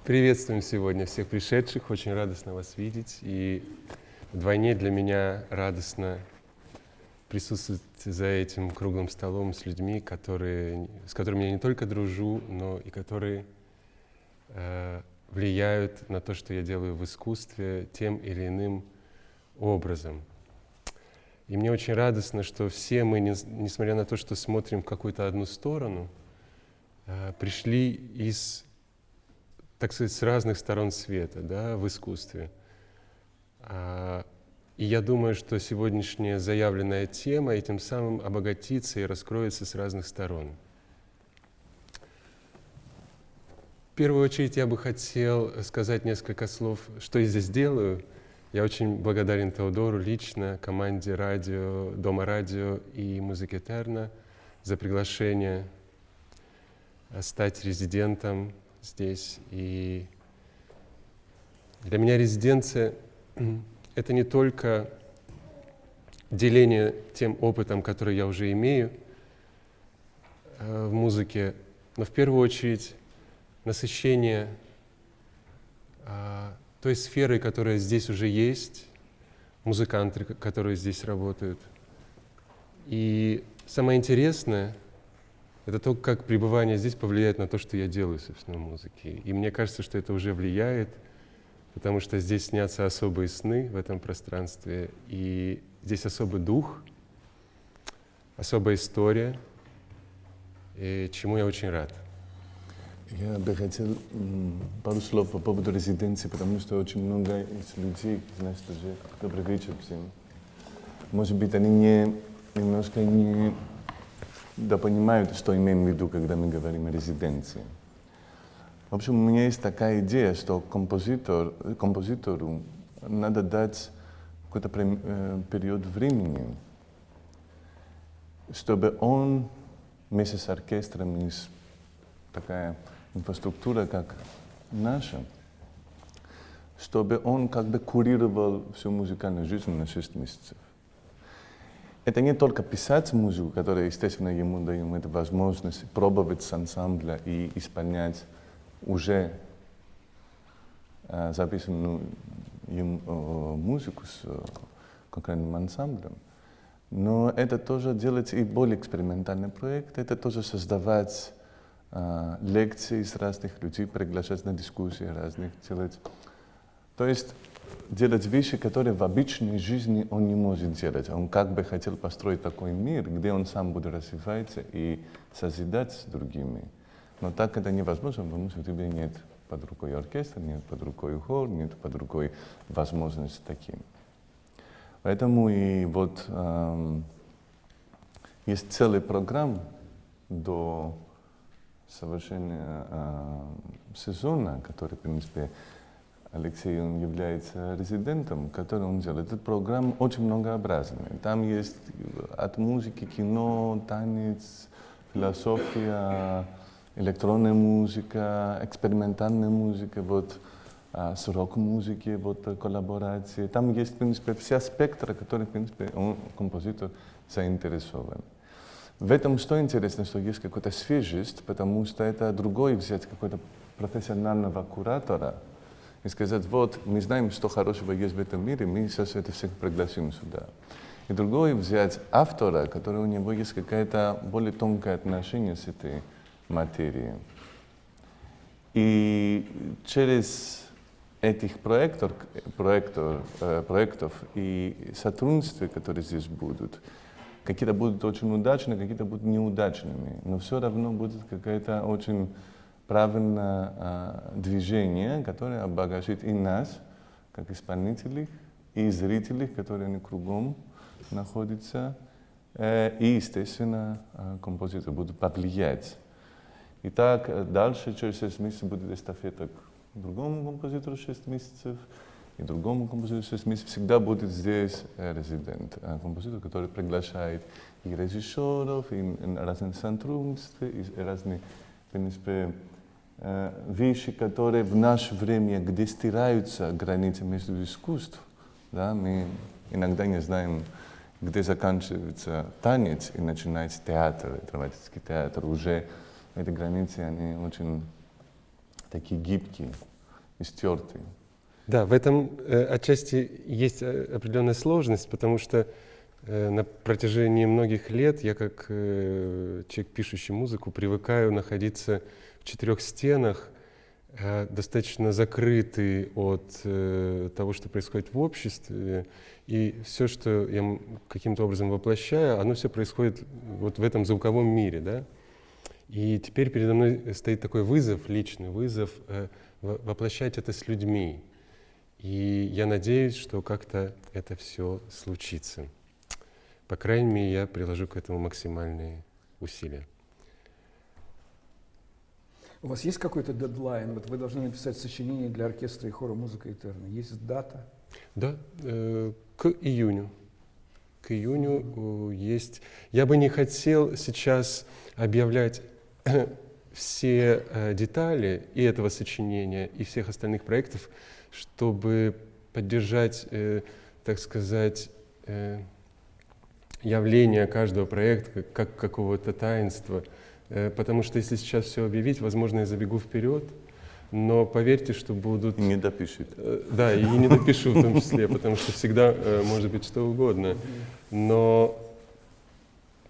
Приветствуем сегодня всех пришедших. Очень радостно вас видеть. И вдвойне для меня радостно присутствовать за этим круглым столом с людьми, с которыми я не только дружу, но и которые влияют на то, что я делаю в искусстве тем или иным образом. И мне очень радостно, что все мы, несмотря на то, что смотрим в какую-то одну сторону, пришли из, так сказать, с разных сторон света, да, в искусстве. И я думаю, что сегодняшняя заявленная тема этим самым обогатится и раскроется с разных сторон. В первую очередь я бы хотел сказать несколько слов, что я здесь делаю. Я очень благодарен Теодору лично, команде радио, Дома радио и Музыки Этерна за приглашение стать резидентом здесь. И для меня резиденция — это не только деление тем опытом, который я уже имею в музыке, но в первую очередь насыщение той сферой, которая здесь уже есть, музыканты, которые здесь работают. И самое интересное — это то, как пребывание здесь повлияет на то, что я делаю, собственно, в музыке. И мне кажется, что это уже влияет, потому что здесь снятся особые сны в этом пространстве, и здесь особый дух, особая история, и чему я очень рад. Я бы хотел пару слов по поводу резиденции, потому что очень много из людей, значит, уже добрый вечер всем. Может быть, они немножко не понимают, что имеем в виду, когда мы говорим о резиденции. В общем, у меня есть такая идея, что композитору надо дать какой-то период времени, чтобы он вместе с оркестром, такая инфраструктура, как наша, чтобы он как бы курировал всю музыкальную жизнь на 6 месяцев. Это не только писать музыку, которая, естественно, ему даем эту возможность пробовать с ансамбля и исполнять уже записанную музыку с конкретным ансамблем. Но это тоже делать и более экспериментальный проект, это тоже создавать лекции с разных людей, приглашать на дискуссии разных, делать. То есть делать вещи, которые в обычной жизни он не может делать. Он как бы хотел построить такой мир, где он сам будет развиваться и созидать с другими. Но так это невозможно, потому что у тебя нет под рукой оркестр, нет под рукой хор, нет под рукой возможности таким. Поэтому и вот есть целый программ до совершения сезона, который, в принципе, Алексей, он является резидентом, который он делает. Эта программа очень многообразная. Там есть от музыки, кино, танец, философия, электронная музыка, экспериментальная музыка, вот, с рок-музыки, вот, коллаборации. Там есть, в принципе, вся спектра, который, в принципе, он, композитор, заинтересован. В этом что интересно, что есть какая-то свежесть, потому что это другое взять какого-то профессионального куратора и сказать, вот, мы знаем, что хорошего есть в этом мире, мы сейчас это всех пригласим сюда. И другое взять автора, который у него есть какое-то более тонкое отношение с этой материей. И через этих проектов и сотрудничества, которые здесь будут, какие-то будут очень удачными, какие-то будут неудачными, но все равно будет какое-то очень правильное движение, которое обогащит и нас, как исполнителей, и зрителей, которые они кругом находятся, и, естественно, композиторы будут повлиять. И так дальше, через 6 месяцев будет эстафета к другому композитору 6 месяцев, и другому композитору 6 месяцев. Всегда будет здесь резидент, композитор, который приглашает и режиссеров, и разные сотрудничества, и разные, в принципе, вещи, которые в наше время, где стираются границы между искусств, да, мы иногда не знаем, где заканчивается танец и начинается театр, драматический театр. Уже эти границы, они очень такие гибкие и стертые. Да, в этом отчасти есть определенная сложность, потому что на протяжении многих лет я, как человек, пишущий музыку, привыкаю находиться в четырех стенах, достаточно закрытый от того, что происходит в обществе, и все, что я каким-то образом воплощаю, оно все происходит вот в этом звуковом мире, да? И теперь передо мной стоит такой вызов, личный вызов, воплощать это с людьми. И я надеюсь, что как-то это все случится. По крайней мере, я приложу к этому максимальные усилия. У вас есть какой-то дедлайн? Вот вы должны написать сочинение для оркестра и хора «Музыка Этерна». Есть дата? Да, к июню. К июню есть. Я бы не хотел сейчас объявлять все детали и этого сочинения, и всех остальных проектов, чтобы поддержать, так сказать, явление каждого проекта как какого-то таинства. Потому что если сейчас все объявить, возможно, я забегу вперед, но поверьте, что будут... И не допишите. Да, и не допишу в том числе, потому что всегда может быть что угодно. Но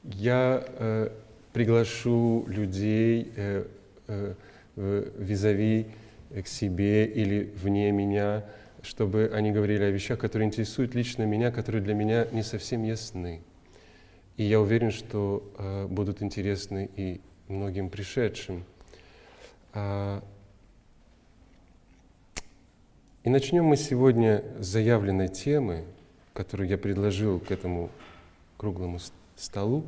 я приглашу людей визави к себе или вне меня, чтобы они говорили о вещах, которые интересуют лично меня, которые для меня не совсем ясны. И я уверен, что будут интересны и многим пришедшим. И начнем мы сегодня с заявленной темы, которую я предложил к этому круглому столу.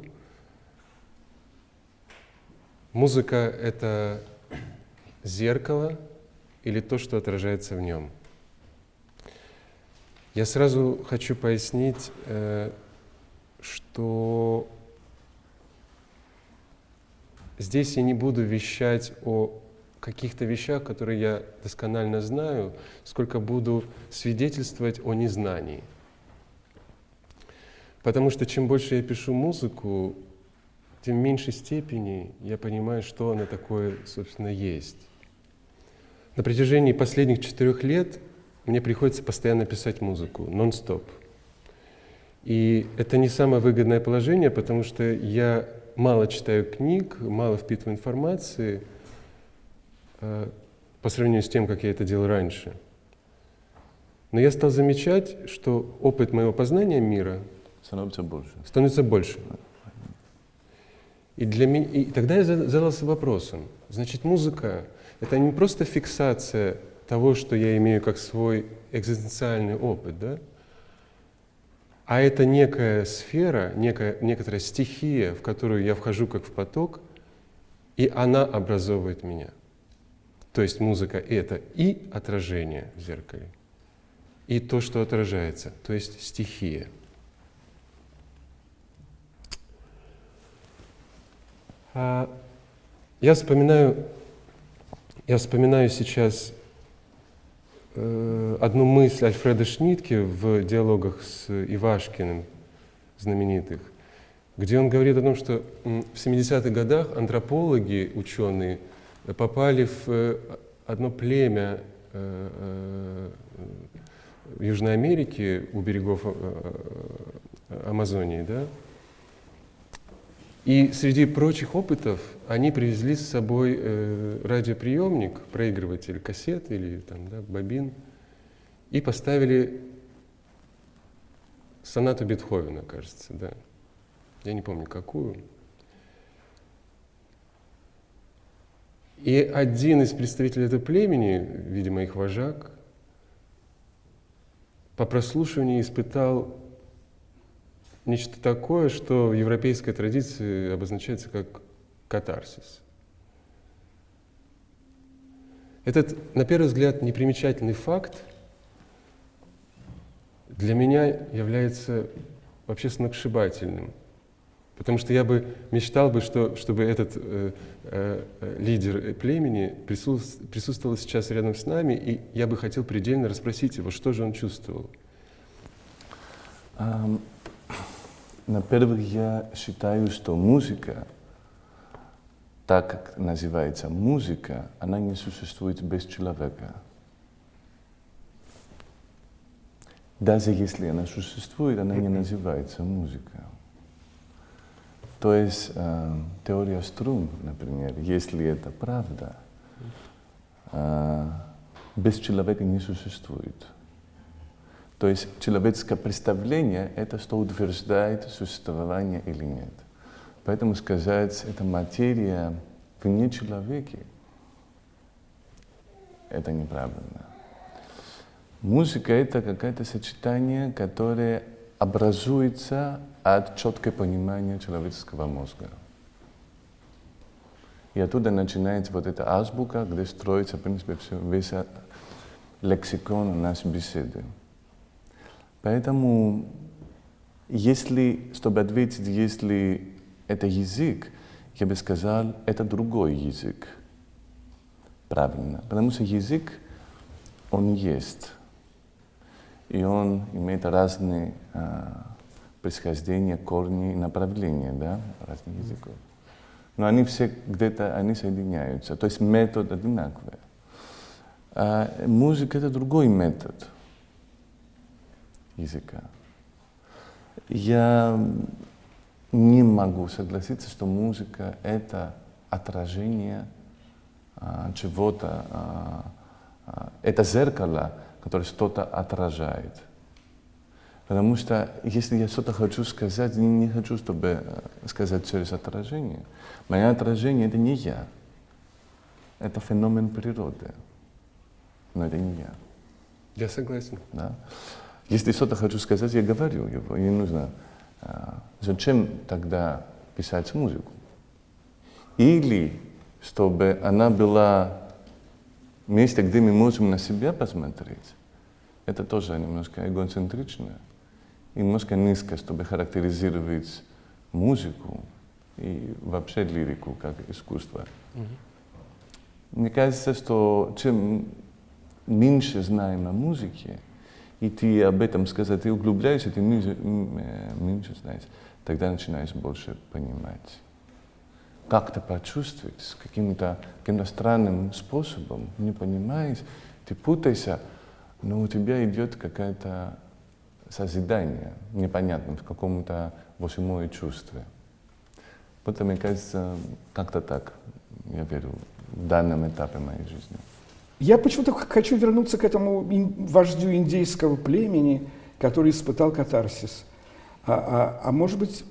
Музыка — это зеркало или то, что отражается в нем? Я сразу хочу пояснить, что здесь я не буду вещать о каких-то вещах, которые я досконально знаю, сколько буду свидетельствовать о незнании. Потому что чем больше я пишу музыку, тем в меньшей степени я понимаю, что она такое, собственно, есть. На протяжении последних 4 лет мне приходится постоянно писать музыку, нон-стоп. И это не самое выгодное положение, потому что я мало читаю книг, мало впитываю информации по сравнению с тем, как я это делал раньше. Но я стал замечать, что опыт моего познания мира Становится больше. становится больше. И тогда я задался вопросом, значит, музыка — это не просто фиксация того, что я имею как свой экзистенциальный опыт, да? А это некая сфера, некоторая стихия, в которую я вхожу как в поток, и она образовывает меня. То есть музыка — это и отражение в зеркале, и то, что отражается, то есть стихия. Я вспоминаю сейчас одну мысль Альфреда Шнитке в диалогах с Ивашкиным, знаменитых, где он говорит о том, что в 70-х годах антропологи, ученые, попали в одно племя в Южной Америке, у берегов Амазонии, да? И среди прочих опытов они привезли с собой радиоприемник, проигрыватель кассет или там, да, бобин, и поставили сонату Бетховена, кажется, да. Я не помню, какую. И один из представителей этого племени, видимо, их вожак, по прослушиванию испытал нечто такое, что в европейской традиции обозначается как катарсис. Этот, на первый взгляд, непримечательный факт для меня является вообще сногсшибательным. Потому что я бы мечтал, чтобы этот лидер племени присутствовал сейчас рядом с нами, и я бы хотел предельно расспросить его, что же он чувствовал. Во-первых, я считаю, что музыка так как называется музыка, она не существует без человека. Даже если она существует, она не называется музыка. То есть теория струн, например, если это правда, без человека не существует. То есть человеческое представление — это что утверждает существование или нет. Поэтому сказать, это материя вне человека, это неправильно. Музыка — это какое-то сочетание, которое образуется от четкого понимания человеческого мозга. И оттуда начинается вот эта азбука, где строится, в принципе, весь лексикон нашей беседы. Поэтому, чтобы ответить, если это язык, я бы сказал, это другой язык. Правильно. Потому что язык, он есть. И он имеет разные происхождения, корни и направления, да, разных языков. Но они все где-то, они соединяются. То есть метод одинаковый. А музыка — это другой метод языка. Я не могу согласиться, что музыка — это отражение чего-то, это зеркало, которое что-то отражает. Потому что если я что-то хочу сказать, я не хочу, чтобы сказать через отражение. Мое отражение — это не я. Это феномен природы. Но это не я. Я согласен. Да? Если что-то хочу сказать, я говорю его. И не нужно. Зачем тогда писать музыку? Или чтобы она была в месте, где мы можем на себя посмотреть. Это тоже немножко эгоцентрично. И немножко низко, чтобы характеризировать музыку и вообще лирику как искусство. Мне кажется, что чем меньше знаем о музыке, и ты об этом сказать, ты углубляешься, ты меньше знаешь, тогда начинаешь больше понимать. Как-то почувствовать каким-то странным способом, не понимаешь, ты путаешься, но у тебя идет какое-то созидание, непонятное, в каком-то восьмое чувстве. Поэтому, мне кажется, как-то так, я верю, в данном этапе моей жизни. Я почему-то хочу вернуться к этому вождю индейского племени, который испытал катарсис. А может быть,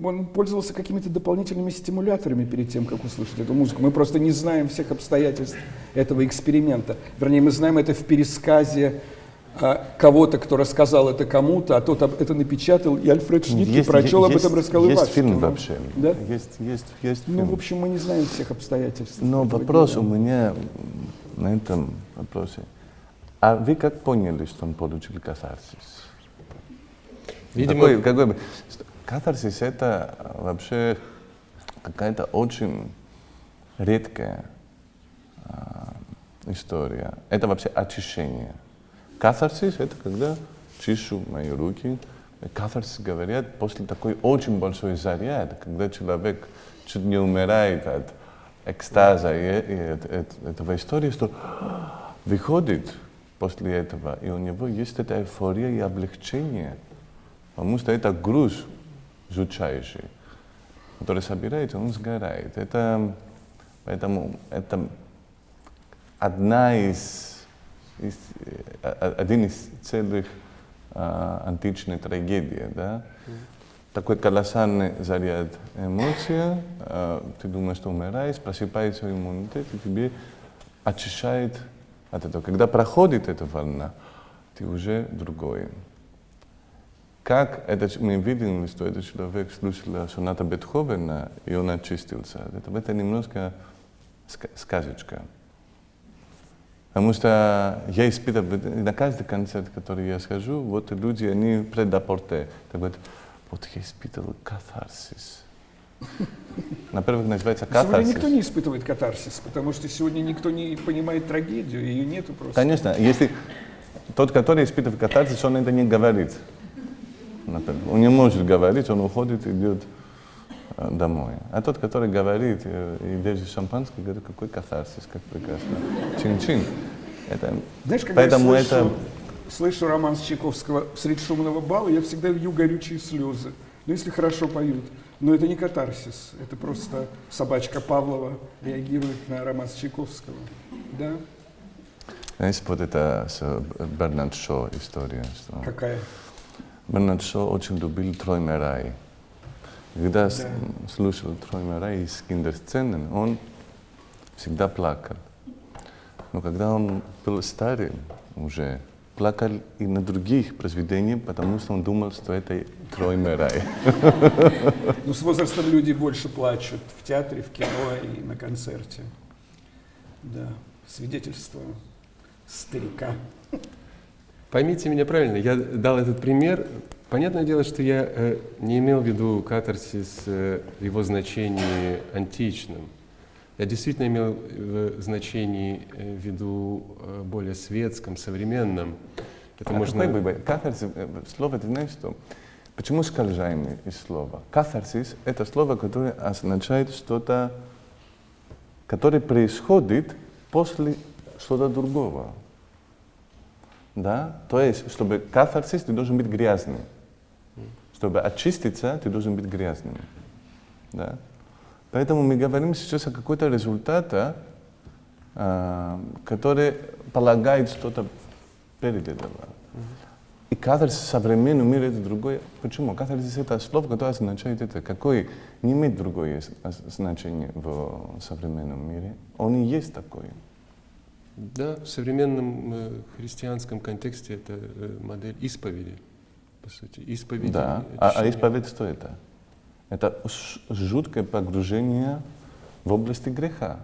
он пользовался какими-то дополнительными стимуляторами перед тем, как услышать эту музыку. Мы просто не знаем всех обстоятельств этого эксперимента. Вернее, мы знаем это в пересказе кого-то, кто рассказал это кому-то, а тот это напечатал, и Альфред Шнитке прочел об этом, рассказал Есть Ивашкину. фильм вообще. Да? Есть фильм. Ну, в общем, мы не знаем всех обстоятельств. Но вопрос у меня на этом вопросе. А вы как поняли, что он получил катарсис? Видимо, Катарсис — это вообще какая-то очень редкая история. Это вообще очищение. Катарсис — это когда чищу мои руки. Катарсис, говорят, после такой очень большой заряд, когда человек чуть не умирает от экстаза и этого истории, что выходит после этого, и у него есть эта эйфория и облегчение, потому что это груз жутчайший, который собирается, он сгорает. Поэтому это один из целых античной трагедии, да? Такой колоссальный заряд эмоций, ты думаешь, что умираешь, просыпается иммунитет, и тебе очищает от этого. Когда проходит эта волна, ты уже другой. Как мы видим, что этот человек слушал сонату Бетховена, и он очистился. Это немножко сказочка. Потому что я испытываю, на каждый концерт, который я схожу, вот люди, они пред-апорте. Вот я испытывал катарсис. Во-первых, называется катарсис. Сегодня никто не испытывает катарсис, потому что сегодня никто не понимает трагедию, ее нету просто. Конечно, если тот, который испытывает катарсис, он это не говорит. Он не может говорить, он уходит, идет домой. А тот, который говорит и держит шампанское, говорит, какой катарсис, как прекрасно. Чин-чин. Это, Знаешь, когда поэтому я слышу романс Чайковского «Средь шумного бала», я всегда лью горючие слезы. Ну, если хорошо поют. Но это не катарсис, это просто собачка Павлова реагирует на романс Чайковского. Да? Знаете, вот это с Бернард Шоу история. Что Какая? Бернард Шоу очень любил «Träume Rai». Когда слушал «Träume Rai» из киндерсцены, он всегда плакал. Но когда он был старым уже, плакал и на других произведениях, потому что он думал, что это «Träume Rai». Ну, с возрастом люди больше плачут в театре, в кино и на концерте. Да, свидетельство старика. Поймите меня правильно, я дал этот пример. Понятное дело, что я не имел в виду катарсис в его значении античном. Я действительно имел в значении в виду более светском, современном. Это можно... Катарсис, слово, ты знаешь что? Почему скольжаем из слова? Катарсис — это слово, которое означает что-то, которое происходит после что-то другого. Да? То есть, чтобы катарсис, ты должен быть грязным. Чтобы очиститься, ты должен быть грязным. Да? Поэтому мы говорим сейчас о какой-то результате, который полагает что-то перед этим. И катарсис в современном мире это другое. Почему? Катарсис — это слово, которое означает это. Какое не имеет другое значение в современном мире. Он и есть такой. Да, в современном христианском контексте это модель исповеди, по сути. Исповедь. Да, а исповедь что это? Это жуткое погружение в области греха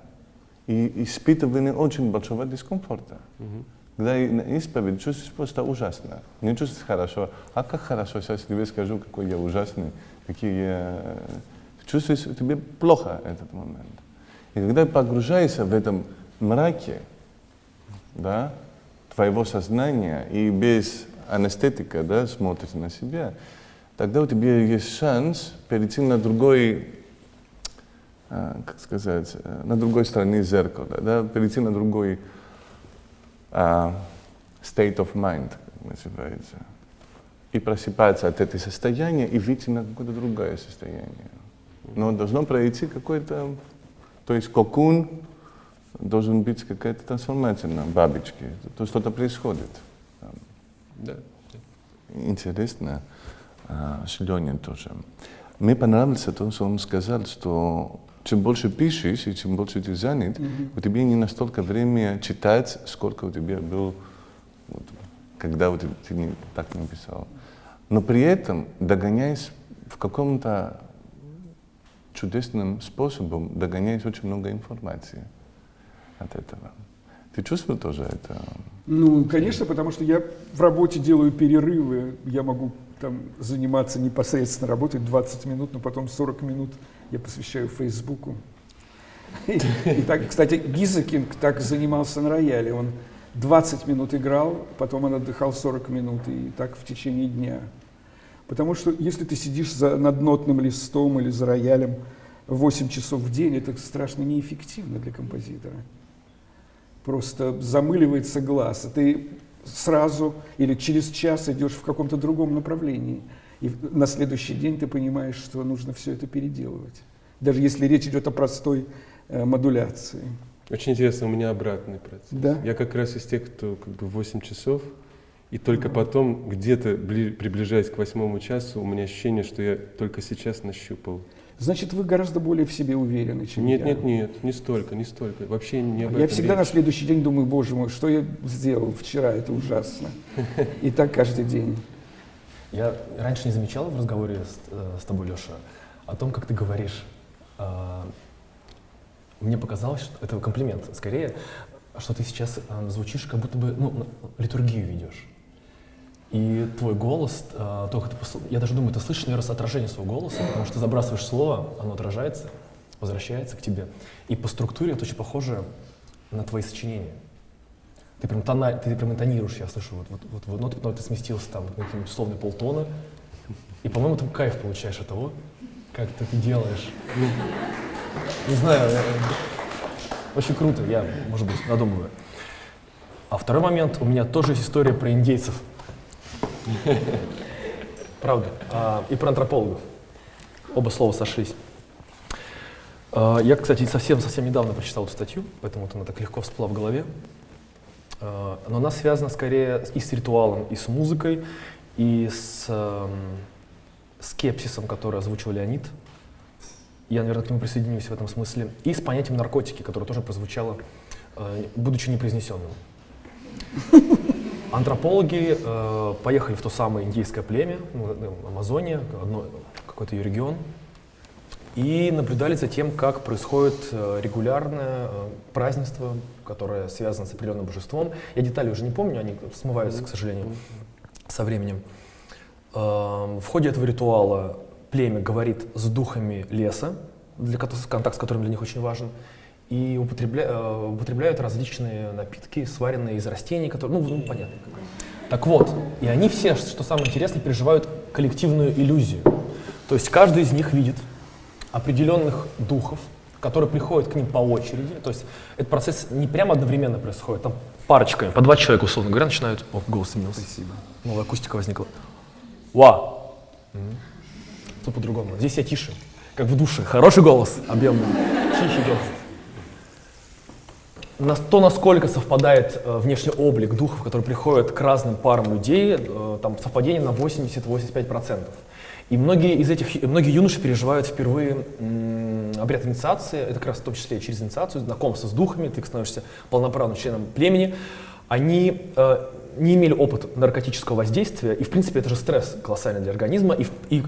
и испытывание очень большого дискомфорта. Когда на исповедь чувствуешь просто ужасно, не чувствуешь хорошо. А как хорошо, сейчас тебе скажу, какой я ужасный, какие я... Чувствуешь, тебе плохо этот момент. И когда погружаешься в этом мраке, да, твоего сознания и без анестетика, да, смотришь на себя, тогда у тебя есть шанс перейти на другой, как сказать, на другой стороне зеркала, да, перейти на другой state of mind, как называется, и просыпаться от этого состояния и выйти на какое-то другое состояние. Но должно пройти какой-то, то есть кокун, должен быть какая-то трансформация на бабочке, то что-то происходит. Да. Интересно, с Леней тоже. Мне понравилось то, что он сказал, что чем больше пишешь и чем больше ты занят, у тебя не настолько время читать, сколько у тебя было, вот, когда ты не, так не писал. Но при этом догоняешь в каком-то чудесным способом, догоняешь очень много информации от этого. Ты чувствовал тоже это? Ну, конечно, потому что я в работе делаю перерывы, я могу там заниматься непосредственно работой 20 минут, но потом 40 минут я посвящаю Фейсбуку. И так, кстати, Гизекинг так занимался на рояле, он 20 минут играл, потом он отдыхал 40 минут, и так в течение дня. Потому что если ты сидишь над нотным листом или за роялем 8 часов в день, это страшно неэффективно для композитора. Просто замыливается глаз, и ты сразу или через час идешь в каком-то другом направлении. И на следующий день ты понимаешь, что нужно все это переделывать. Даже если речь идет о простой модуляции. Очень интересно, у меня обратный процесс. Да? Я как раз из тех, кто как бы 8 часов, и только потом, где-то приближаясь к 8 часу, у меня ощущение, что я только сейчас нащупал. Значит, вы гораздо более в себе уверены, чем я. Нет, не столько. Вообще не об этом Я всегда на речь. следующий день думаю, боже мой, что я сделал вчера, это ужасно. И так каждый день. Я раньше не замечал в разговоре с тобой, Леша, о том, как ты говоришь. Мне показалось, что это комплимент скорее, что ты сейчас звучишь, как будто бы литургию ведешь. И твой голос, я даже думаю, ты слышишь, наверное, отражение своего голоса, потому что ты забрасываешь слово, оно отражается, возвращается к тебе. И по структуре это очень похоже на твои сочинения. Ты прям интонируешь, я слышу, вот ноты, потом ты сместился там на какие-нибудь условные полтона, и, по-моему, ты кайф получаешь от того, как ты это делаешь. Не знаю, очень круто, я, может быть, надумываю. А второй момент, у меня тоже есть история про индейцев. Правда. И про антропологов. Оба слова сошлись. Я, кстати, совсем недавно прочитал эту статью, поэтому вот она так легко всплыла в голове. Но она связана скорее и с ритуалом, и с музыкой, и с скепсисом, который озвучил Леонид. Я, наверное, к нему присоединюсь в этом смысле. И с понятием наркотики, которое тоже прозвучало, будучи непроизнесенным. Антропологи поехали в то самое индейское племя, Амазония, какой-то ее регион, и наблюдали за тем, как происходит регулярное празднество, которое связано с определенным божеством. Я детали уже не помню, они смываются, к сожалению, со временем. В ходе этого ритуала племя говорит с духами леса, контакт с которым для них очень важен, и употребляют различные напитки, сваренные из растений, которые, понятно. Так вот, и они все, что самое интересное, переживают коллективную иллюзию. То есть каждый из них видит определенных духов, которые приходят к ним по очереди. То есть этот процесс не прямо одновременно происходит, там парочками, по 2 человека, условно говоря, начинают... О, голос изменился. Спасибо. Новая акустика возникла. Ва! Тут по-другому. Здесь я тише, как в душе. Хороший голос, объемный, тихий голос. То, насколько совпадает внешний облик духов, которые приходят к разным парам людей, там совпадение на 80-85%. И многие юноши переживают впервые обряд инициации, это как раз в том числе через инициацию, знакомство с духами, ты становишься полноправным членом племени. Они не имели опыта наркотического воздействия, и в принципе это же стресс колоссальный для организма, и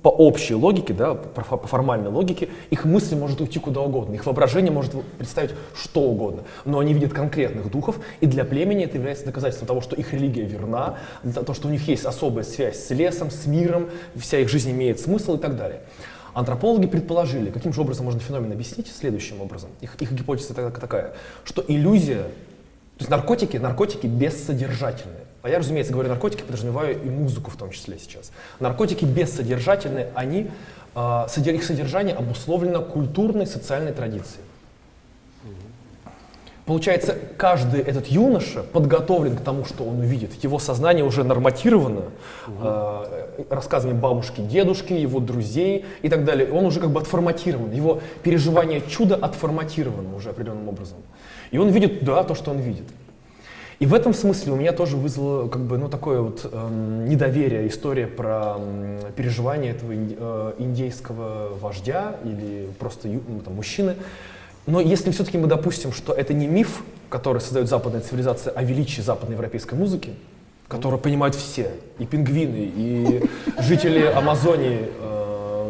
по общей логике, да, по формальной логике, их мысли может уйти куда угодно, их воображение может представить что угодно, но они видят конкретных духов, и для племени это является доказательством того, что их религия верна, то, что у них есть особая связь с лесом, с миром, вся их жизнь имеет смысл и так далее. Антропологи предположили, каким же образом можно феномен объяснить, следующим образом. Их гипотеза такая, что иллюзия, то есть наркотики бессодержательные. А я, разумеется, говорю наркотики, подразумеваю и музыку в том числе сейчас. Наркотики бессодержательные, их содержание обусловлено культурной, социальной традицией. Получается, каждый этот юноша подготовлен к тому, что он увидит. Его сознание уже норматировано рассказами бабушки, дедушки, его друзей и так далее. Он уже как бы отформатирован. Его переживание чуда отформатировано уже определенным образом. И он видит, да, то, что он видит. И в этом смысле у меня тоже вызвало такое вот недоверие, история про переживание этого индейского вождя или просто мужчины. Но если все-таки мы допустим, что это не миф, который создает западная цивилизация о величии западноевропейской музыки, которую понимают все, и пингвины, и жители Амазонии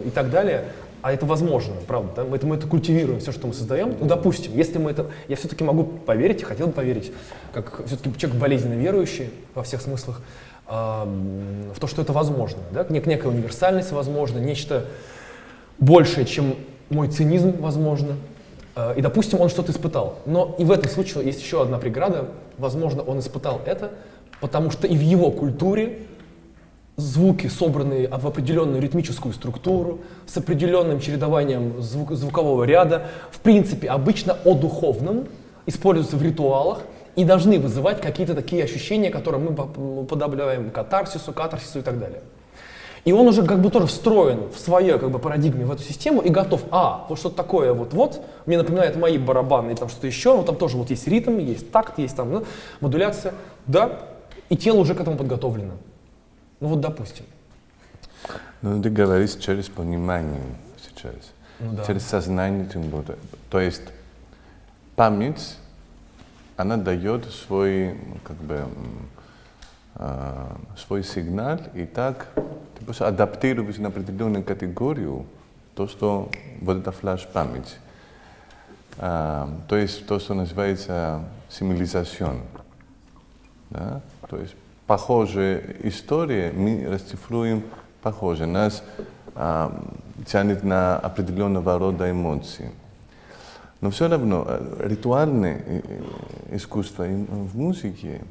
и так далее, а это возможно, правда, да? Мы это культивируем, все, что мы создаем. Ну, допустим, если мы это... Я все-таки могу поверить, и хотел бы поверить, как все-таки человек болезненно верующий во всех смыслах, в то, что это возможно. Да? Некая универсальность возможна, нечто большее, чем мой цинизм возможно. И, допустим, он что-то испытал. Но и в этом случае есть еще одна преграда. Возможно, он испытал это, потому что и в его культуре звуки, собранные в определенную ритмическую структуру, с определенным чередованием звукового ряда, в принципе, обычно о духовном, используются в ритуалах и должны вызывать какие-то такие ощущения, которые мы подобляем катарсису и так далее. И он уже как бы тоже встроен в своей как бы парадигме в эту систему и готов, вот что-то такое вот, мне напоминает мои барабаны или там что-то еще, но там тоже вот есть ритм, есть такт, есть там модуляция, да, и тело уже к этому подготовлено. Ну вот, допустим. Ну, ты говоришь через понимание сейчас, да. Через сознание. То есть память, она дает свой, свой сигнал, и так ты просто адаптируешь на определенную категорию то, что вот это флеш-память. То есть то, что называется символизацион. Да? То есть похожая история, мы расшифруем похоже. Нас тянет на определенного рода эмоции. Но все равно ритуальное искусство в музыке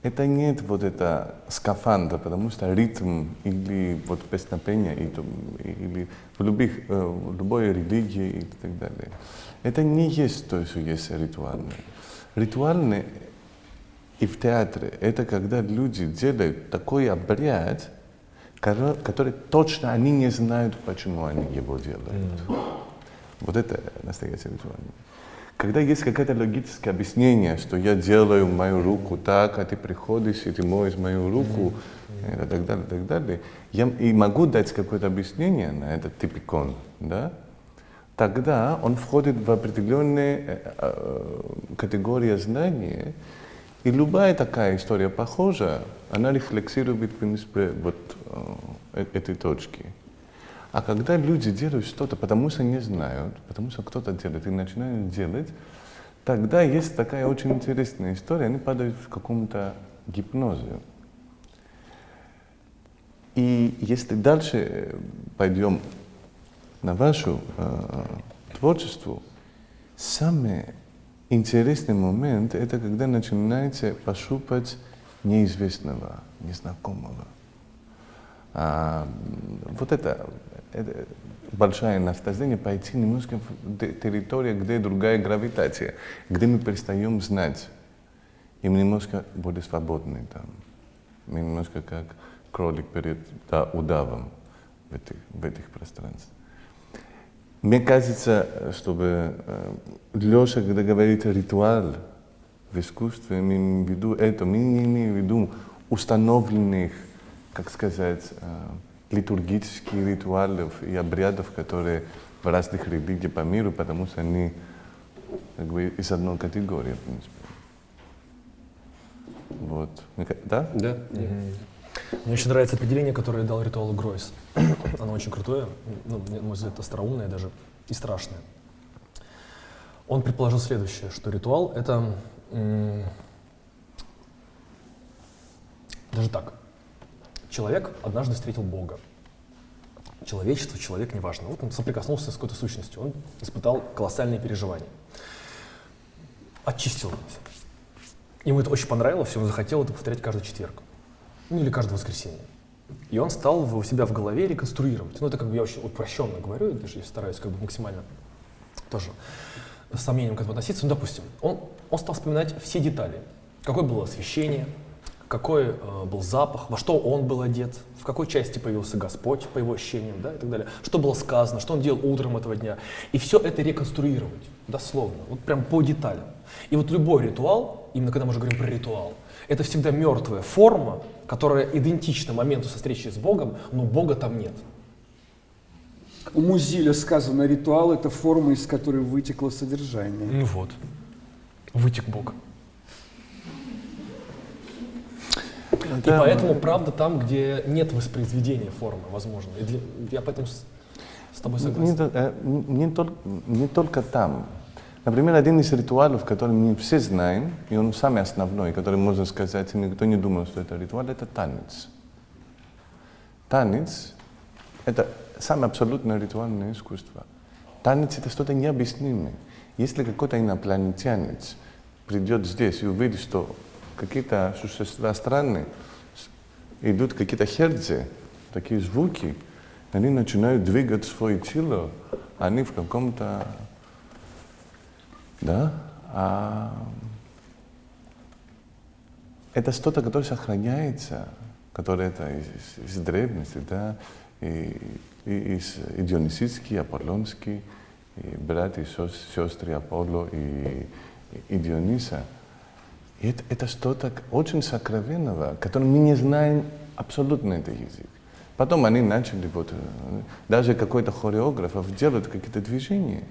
это нет вот это скафандра, потому что ритм или вот песнопение, или в любой религии и так далее, это не есть то, что есть ритуальное. Ритуальное и в театре — это когда люди делают такой обряд, который точно они не знают, почему они его делают. Вот это настоящее ритуальное. Когда есть какое-то логическое объяснение, что я делаю мою руку так, а ты приходишь и ты моешь мою руку, и так далее, я и могу дать какое-то объяснение на этот типикон, да? Тогда он входит в определенные категории знания, и любая такая история похожа, она рефлексирует, в принципе, вот этой точки. А когда люди делают что-то, потому что не знают, потому что кто-то делает и начинают делать, тогда есть такая очень интересная история, они падают в каком-то гипнозе. И если дальше пойдем на ваше творчество, самый интересный момент — это когда начинаете пощупать неизвестного, незнакомого. Вот это большое наслаждение пойти немножко в территорию, где другая гравитация, где мы перестаем знать, и мы немножко более свободны там. Мы немножко как кролик перед удавом в этих пространствах. Мне кажется, чтобы Лёша, когда говорит ритуал в искусстве, мы имеем в виду это, мы не имеем в виду установленных, как сказать, литургических ритуалов и обрядов, которые в разных религиях по миру, потому что они как бы из одной категории, в принципе. Вот. Да? Да. Мне очень нравится определение, которое дал ритуалу Гройс. Оно очень крутое, ну, на мой взгляд, остроумное даже и страшное. Он предположил следующее, что ритуал — это даже так. Человек однажды встретил Бога. Человечество, человек, неважно. Вот он соприкоснулся с какой-то сущностью, он испытал колоссальные переживания. Очистил это все. Ему это очень понравилось, и он захотел это повторять каждый четверг. Ну или каждое воскресенье. И он стал у себя в голове реконструировать. Ну это как бы я очень упрощенно говорю, даже я стараюсь как бы максимально тоже с сомнением к этому относиться. Ну допустим, он стал вспоминать все детали. Какое было освещение, какой был запах, во что он был одет, в какой части появился Господь, по его ощущениям, да, и так далее. Что было сказано, что он делал утром этого дня. И все это реконструировать, дословно, вот прям по деталям. И вот любой ритуал, именно когда мы уже говорим про ритуал, это всегда мертвая форма, которая идентична моменту со встречи с Богом, но Бога там нет. У Музиля сказано, ритуал — это форма, из которой вытекло содержание. Ну вот, вытек Бог. И поэтому правда там, где нет воспроизведения формы, возможно. Я поэтому с тобой согласен. Не только там. Например, один из ритуалов, который мы все знаем, и он самый основной, который можно сказать, и никто не думал, что это ритуал, это танец. Танец — это самое абсолютное ритуальное искусство. Танец — это что-то необъяснимое. Если какой-то инопланетянец придет здесь и увидит, что какие-то существа странные, идут какие-то хердзи, такие звуки, они начинают двигать свое тело, они в каком-то... Да? Это что-то, которое сохраняется, которое это из древности, да? И Дионисийский, Аполлонский, и братья и сестры Аполло и Диониса. И это что-то очень сокровенного, которое мы не знаем абсолютно этот язык. Потом они начали, вот, даже какой-то хореограф делать какие-то движения.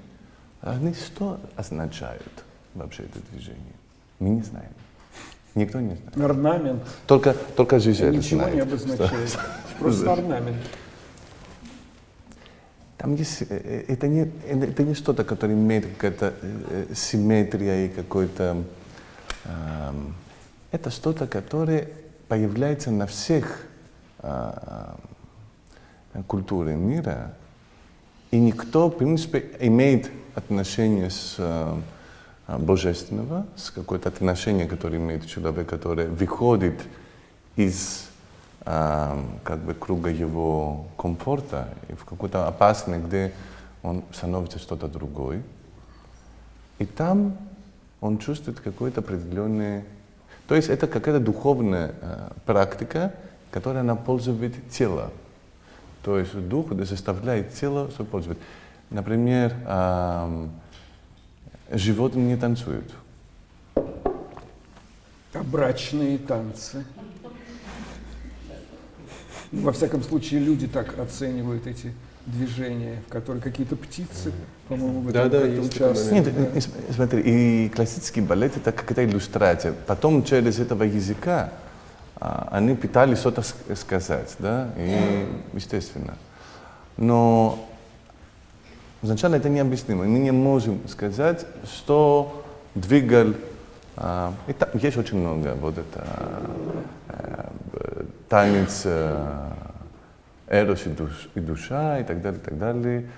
Они что означают вообще это движение? Мы не знаем. Никто не знает. Орнамент. Только Жизель Ничего знает. не обозначает. Просто орнамент. Там есть, это не что-то, которое имеет какая-то симметрия и какой-то... это что-то, которое появляется на всех культурах мира, и никто, в принципе, имеет отношение с божественного, с какое-то отношение, которое имеет человек, которое выходит из как бы круга его комфорта и в какой-то опасный, где он становится что-то другое. И там он чувствует какое-то определенное... То есть это какая-то духовная практика, которая она пользует тело. То есть дух заставляет тело пользоваться. Например, животные не танцуют. А брачные танцы? Во всяком случае, люди так оценивают эти движения, в которых какие-то птицы, по-моему, в этом Да, как-то есть такой участвуют. Нет, смотри, и классический балет — это какая-то иллюстрация. Потом через этого языка они пытались что-то сказать, да, и естественно. Но изначально это необъяснимо. Мы не можем сказать, что двигал... И там есть очень много. Вот это танец эрос и душа, и так далее, и так далее.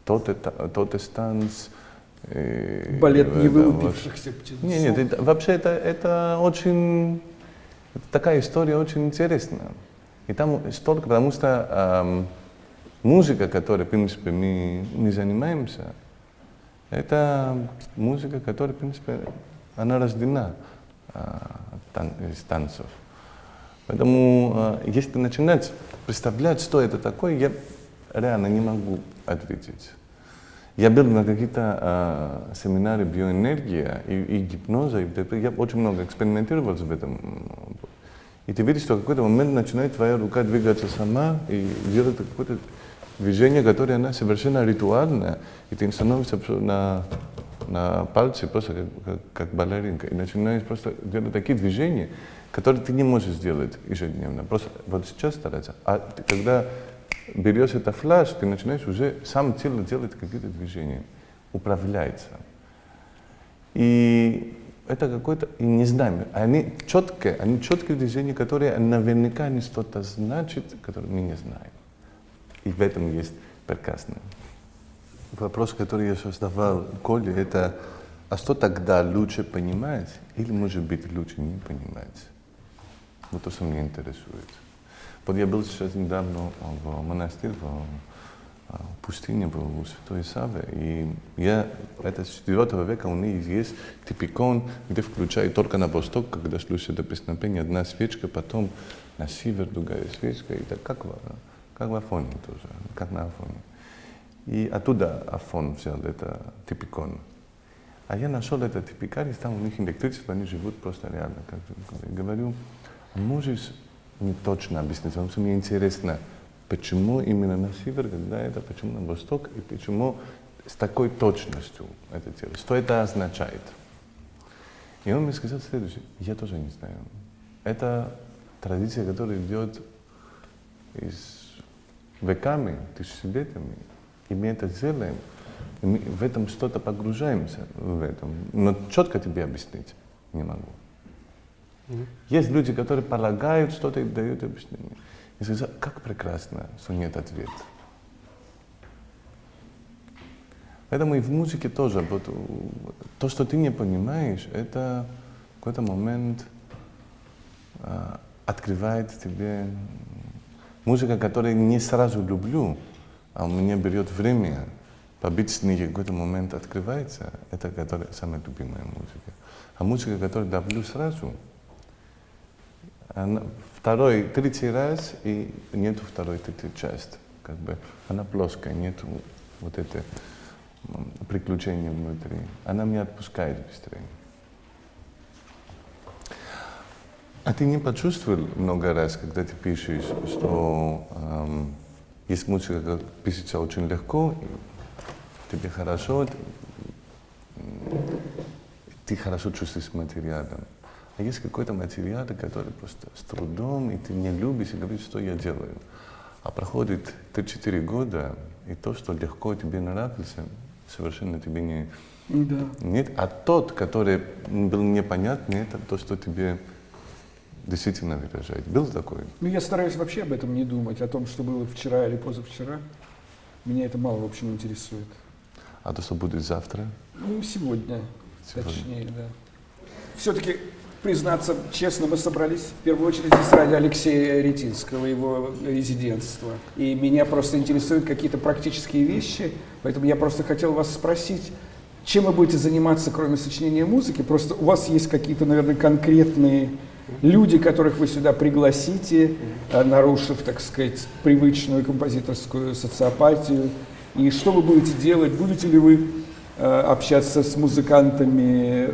Тот танц. Балет Да, невылупившихся птиц. Нет, вообще это очень... Такая история очень интересная. И там столько, потому что музыка, которой, в принципе, мы занимаемся, это музыка, которая, в принципе, она рождена из танцев. Поэтому, если начинать представлять, что это такое, я реально не могу ответить. Я был на какие-то семинары биоэнергии и гипноза, я очень много экспериментировал в этом. И ты видишь, что в какой-то момент начинает твоя рука двигаться сама и делать какое-то движение, которое она совершенно ритуальное, и ты становишься на пальце просто как балеринка, и начинаешь просто делать такие движения, которые ты не можешь сделать ежедневно. Просто вот сейчас стараться. А ты, когда берешь это флеш, ты начинаешь уже сам тело делать какие-то движения, управляется. И это какое-то, и не знаю, они четкие движения, которые наверняка они что-то значат, которые мы не знаем. И в этом есть прекрасное. Вопрос, который я сейчас задавал Коле, это, а что тогда лучше понимать или, может быть, лучше не понимать? Вот то, что меня интересует. Вот я был сейчас недавно в монастыре, в пустыне, у Святой Савы, и это с 4 века у них есть типикон, где включают только на восток, когда слушают это песнопение, одна свечка, потом на север другая свечка, и так как в Афоне тоже, как на Афоне. И оттуда Афон взял это типикон. А я нашел этот типикарий, там у них электричество, они живут просто реально. Как я говорю, можешь не точно объяснить, потому что мне интересно, почему именно на север, когда это, почему на восток, и почему с такой точностью это делать, что это означает. И он мне сказал следующее, я тоже не знаю. Это традиция, которая идет веками, тысячелетиями. И мы это делаем, и мы в этом что-то погружаемся в этом. Но четко тебе объяснить не могу. Есть люди, которые полагают что-то и дают объяснение. И сказать, как прекрасно, что нет ответа. Поэтому и в музыке тоже. Вот, то, что ты не понимаешь, это в какой-то момент открывает тебе музыка, которую не сразу люблю, а у меня берет время побыть с ней, в какой-то момент открывается, это самая любимая музыка. А музыка, которую люблю сразу, она второй, третий раз, и нету второй, третьей части. Как бы она плоская, нету вот это приключения внутри. Она меня отпускает быстрее. А ты не почувствовал много раз, когда ты пишешь, что есть музыка, которая пишется очень легко, тебе хорошо, ты хорошо чувствуешь материалом. А есть какой-то материал, который просто с трудом, и ты не любишь, и говоришь, что я делаю. А проходит 3-4 года, и то, что легко тебе нравится, совершенно тебе не... Да. Нет. А тот, который был непонятный, это то, что тебе действительно выражает. Был такой? Ну, я стараюсь вообще об этом не думать, о том, что было вчера или позавчера. Меня это мало, в общем, интересует. А то, что будет завтра? Ну, сегодня. Точнее, да. Все-таки, признаться честно, мы собрались в первую очередь здесь ради Алексея Ретинского, его резидентства. И меня просто интересуют какие-то практические вещи, поэтому я просто хотел вас спросить, чем вы будете заниматься, кроме сочинения музыки? Просто у вас есть какие-то, наверное, конкретные люди, которых вы сюда пригласите, нарушив, так сказать, привычную композиторскую социопатию. И что вы будете делать? Будете ли вы общаться с музыкантами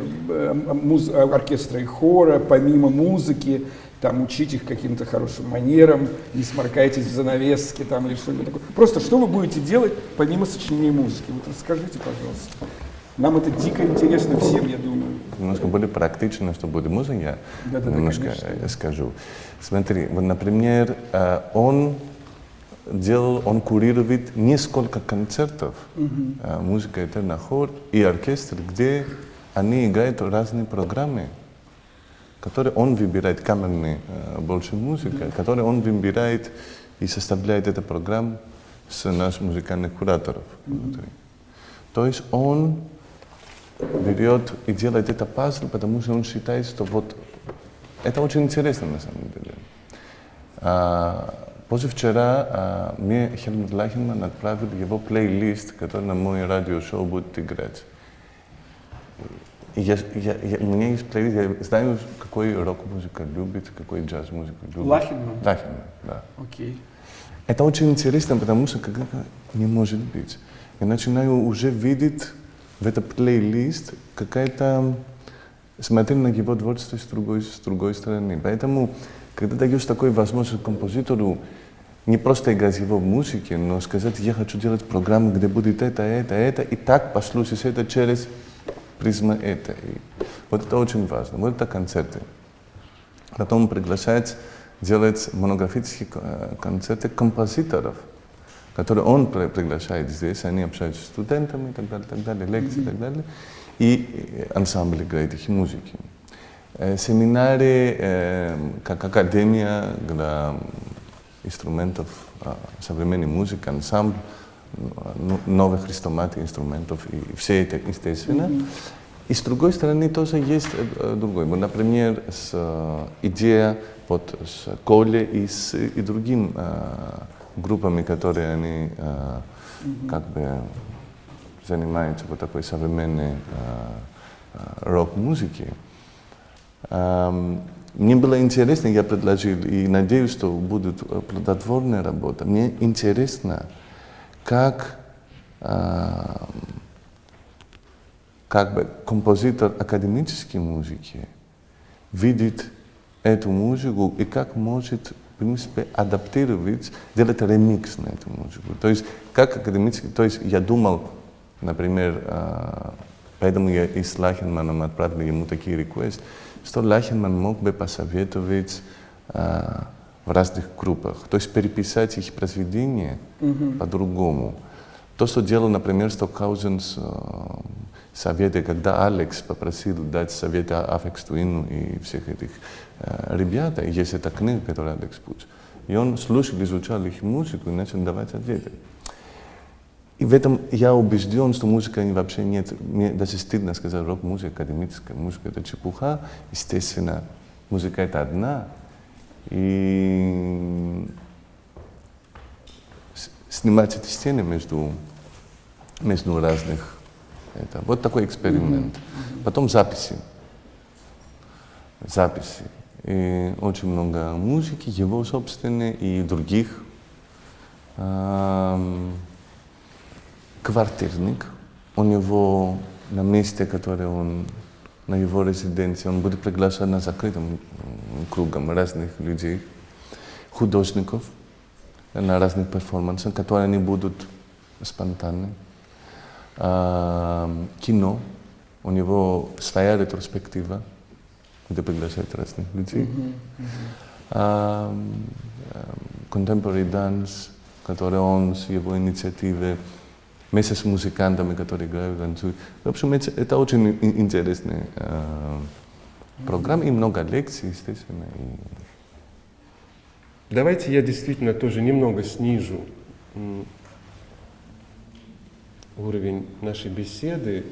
оркестра и хора, помимо музыки, там, учить их каким-то хорошим манерам, не сморкайтесь в занавеске там, или что-нибудь такое? Просто что вы будете делать помимо сочинения музыки? Вот расскажите, пожалуйста. Нам это дико интересно всем, я думаю. Немножко более практично, что будет музыка, я немножко скажу. Смотри, вот, например, он курирует несколько концертов, музыка «Этерна хор» и оркестр, где они играют разные программы, которые он выбирает, камерные больше музыка, которые он выбирает и составляет эту программу с наших музыкальных кураторов внутри. То есть он берет и делает это пазл, потому что он считает, что вот это очень интересно на самом деле. Позавчера мне Хельмут Лахенман отправил его плейлист, который на мой радиошоу будет играть. И у меня есть плейлист, я знаю, какой рок-музыка любит, какой джаз-музыка любит. Лахенман? Лахенман, да. Окей. Это очень интересно, потому что когда-то не может быть. Я начинаю уже видеть в этот плейлист какая-то... смотреть на его творчество с другой стороны. Поэтому, когда даешь такую возможность композитору не просто играть его в музыке, но сказать, я хочу делать программу, где будет это, и так послушать это через призму это. И вот это очень важно. Вот это концерты. Потом приглашать делать монографические концерты композиторов, которые он приглашает здесь, они общаются с студентами и так далее, лекции и так далее, и ансамбль играет их музыки. Семинары, как академия для инструментов современной музыки, ансамбль, новых хрестоматий инструментов, и все это естественно. И с другой стороны тоже есть другой. Например, идея с Колей и другими группами, которые они как бы занимаются вот такой современной рок-музыкой. Мне было интересно, я предложил, и надеюсь, что будет плодотворная работа. Мне интересно, как бы композитор академической музыки видит эту музыку и как может, в принципе, адаптировать, делать ремикс на эту музыку. То есть, как академический, то есть я думал, например, поэтому я и с Лахенманом отправил ему такие реквесты, что Лахенман мог бы посоветовать в разных группах, то есть переписать их произведения по-другому. То, что делал, например, Стокхаузен с советы, когда Алекс попросил дать советы Аффекс Твину и всех этих ребят, и есть эта книга, которую Алекс Пуч, и он слушал, изучал их музыку и начал давать ответы. И в этом я убежден, что музыка вообще нет. Мне даже стыдно сказать, рок-музыка, академическая музыка — это чепуха. Естественно, музыка — это одна. И снимать эти стены между разных. Это вот такой эксперимент. Потом записи. И очень много музыки, его собственной и других. Квартирник. У него на месте, которое он, на его резиденции, он будет приглашать на закрытым кругом разных людей, художников на разных перформансах, которые они будут спонтанны. Кино. У него своя ретроспектива, где приглашают разных людей. Contemporary dance, который он с его инициативой, вместе с музыкантами, которые играют, танцуют. В общем, это очень интересная программа и много лекций, естественно. Давайте я действительно тоже немного снижу уровень нашей беседы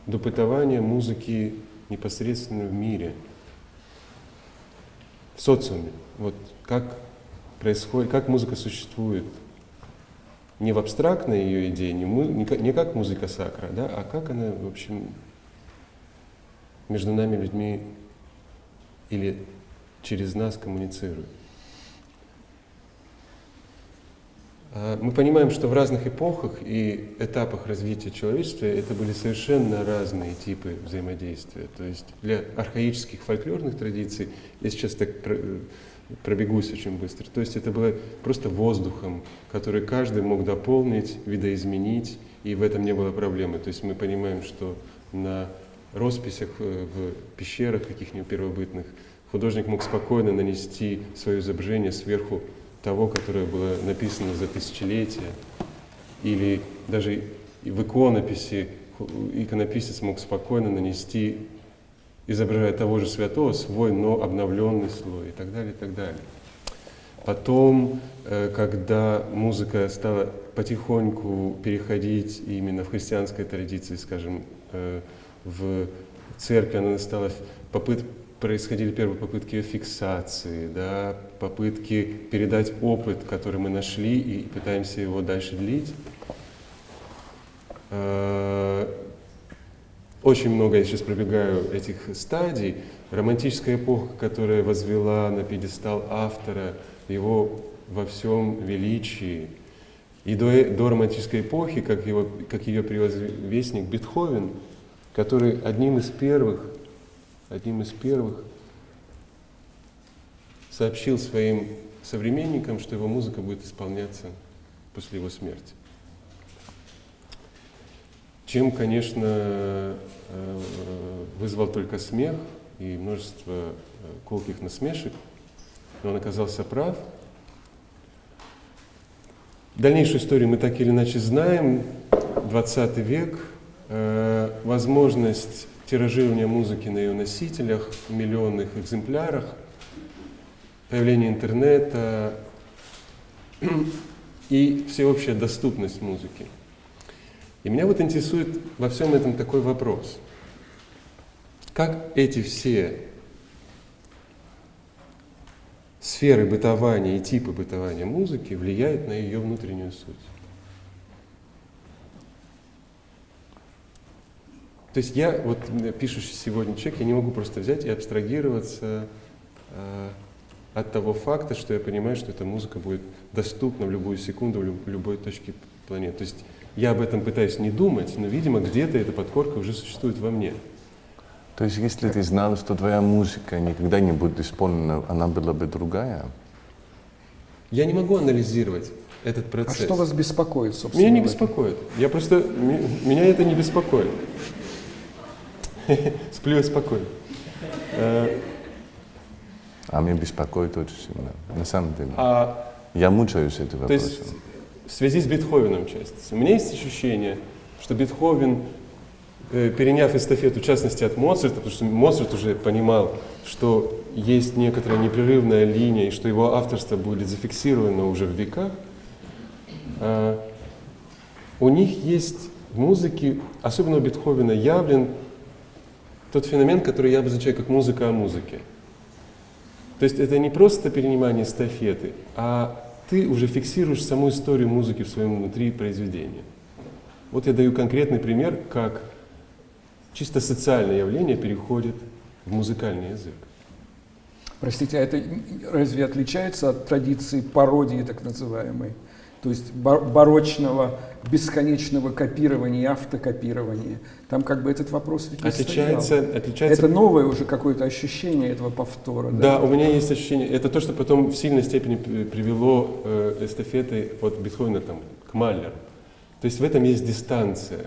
допытования музыки непосредственно в мире, в социуме. Вот как происходит, как музыка существует. Не в абстрактной ее идее, не как музыка сакра, да, а как она, в общем, между нами, людьми, или через нас коммуницирует. Мы понимаем, что в разных эпохах и этапах развития человечества это были совершенно разные типы взаимодействия. То есть для архаических фольклорных традиций, я сейчас так пробегусь очень быстро, то есть это было просто воздухом, который каждый мог дополнить, видоизменить, и в этом не было проблемы. То есть мы понимаем, что на росписях в пещерах каких-нибудь первобытных художник мог спокойно нанести свое изображение сверху того, которое было написано за тысячелетия, или даже в иконописи иконописец мог спокойно нанести, изображая того же святого, свой, но обновленный слой, и так далее, и так далее. Потом, когда музыка стала потихоньку переходить именно в христианской традиции, скажем, в церкви, она стала происходили первые попытки ее фиксации, да, попытки передать опыт, который мы нашли, и пытаемся его дальше длить. Очень много, я сейчас пробегаю этих стадий. Романтическая эпоха, которая возвела на пьедестал автора, его во всем величии. И до романтической эпохи, как ее предвестник Бетховен, который одним из первых сообщил своим современникам, что его музыка будет исполняться после его смерти. Чем, конечно, вызвал только смех и множество колких насмешек, но он оказался прав. Дальнейшую историю мы так или иначе знаем. 20 век, возможность тиражирования музыки на ее носителях, в миллионных экземплярах, появление интернета и всеобщая доступность музыки. И меня вот интересует во всем этом такой вопрос. Как эти все сферы бытования и типы бытования музыки влияют на ее внутреннюю суть? То есть я, вот пишущий сегодня человек, я не могу просто взять и абстрагироваться от того факта, что я понимаю, что эта музыка будет доступна в любую секунду, в любой точке планеты. То есть я об этом пытаюсь не думать, но, видимо, где-то эта подкорка уже существует во мне. То есть если ты знал, что твоя музыка никогда не будет исполнена, она была бы другая? Я не могу анализировать этот процесс. А что вас беспокоит, собственно? Меня не беспокоит. Меня это не беспокоит. Сплю я спокойно. А меня беспокоит очень сильно, на самом деле. Я мучаюсь этим вопросом. То есть в связи с Бетховеном, часто. У меня есть ощущение, что Бетховен, переняв эстафету, в частности, от Моцарта, потому что Моцарт уже понимал, что есть некоторая непрерывная линия, и что его авторство будет зафиксировано уже в веках, у них есть в музыке, особенно у Бетховена, явлен тот феномен, который я обозначаю как музыка о музыке. То есть это не просто перенимание эстафеты, а ты уже фиксируешь саму историю музыки в своем внутри произведения. Вот я даю конкретный пример, как чисто социальное явление переходит в музыкальный язык. Простите, а это разве отличается от традиции пародии, так называемой? То есть барочного, бесконечного копирования и автокопирования. Там как бы этот вопрос ведь не Отличается. Это новое уже какое-то ощущение этого повтора. Да, у меня есть ощущение. Это то, что потом в сильной степени привело эстафеты от Бетховена к Маллеру. То есть в этом есть дистанция.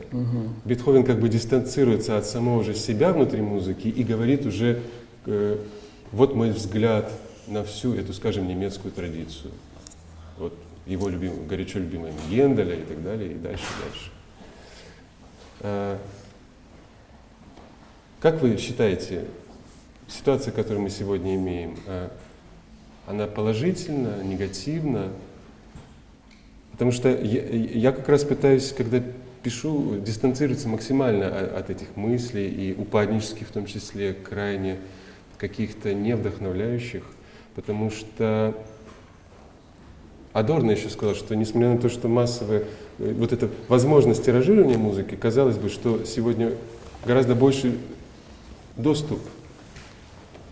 Бетховен как бы дистанцируется от самого же себя внутри музыки и говорит уже, вот мой взгляд на всю эту, скажем, немецкую традицию. Вот его горячо любимая Генделя и так далее, и дальше. Как вы считаете, ситуация, которую мы сегодня имеем, она положительна, негативна? Потому что я как раз пытаюсь, когда пишу дистанцируется максимально от этих мыслей, и упаднических в том числе, крайне каких-то невдохновляющих, потому что Адорно еще сказал, что несмотря на то, что массовая вот эта возможность тиражирования музыки, казалось бы, что сегодня гораздо больше доступ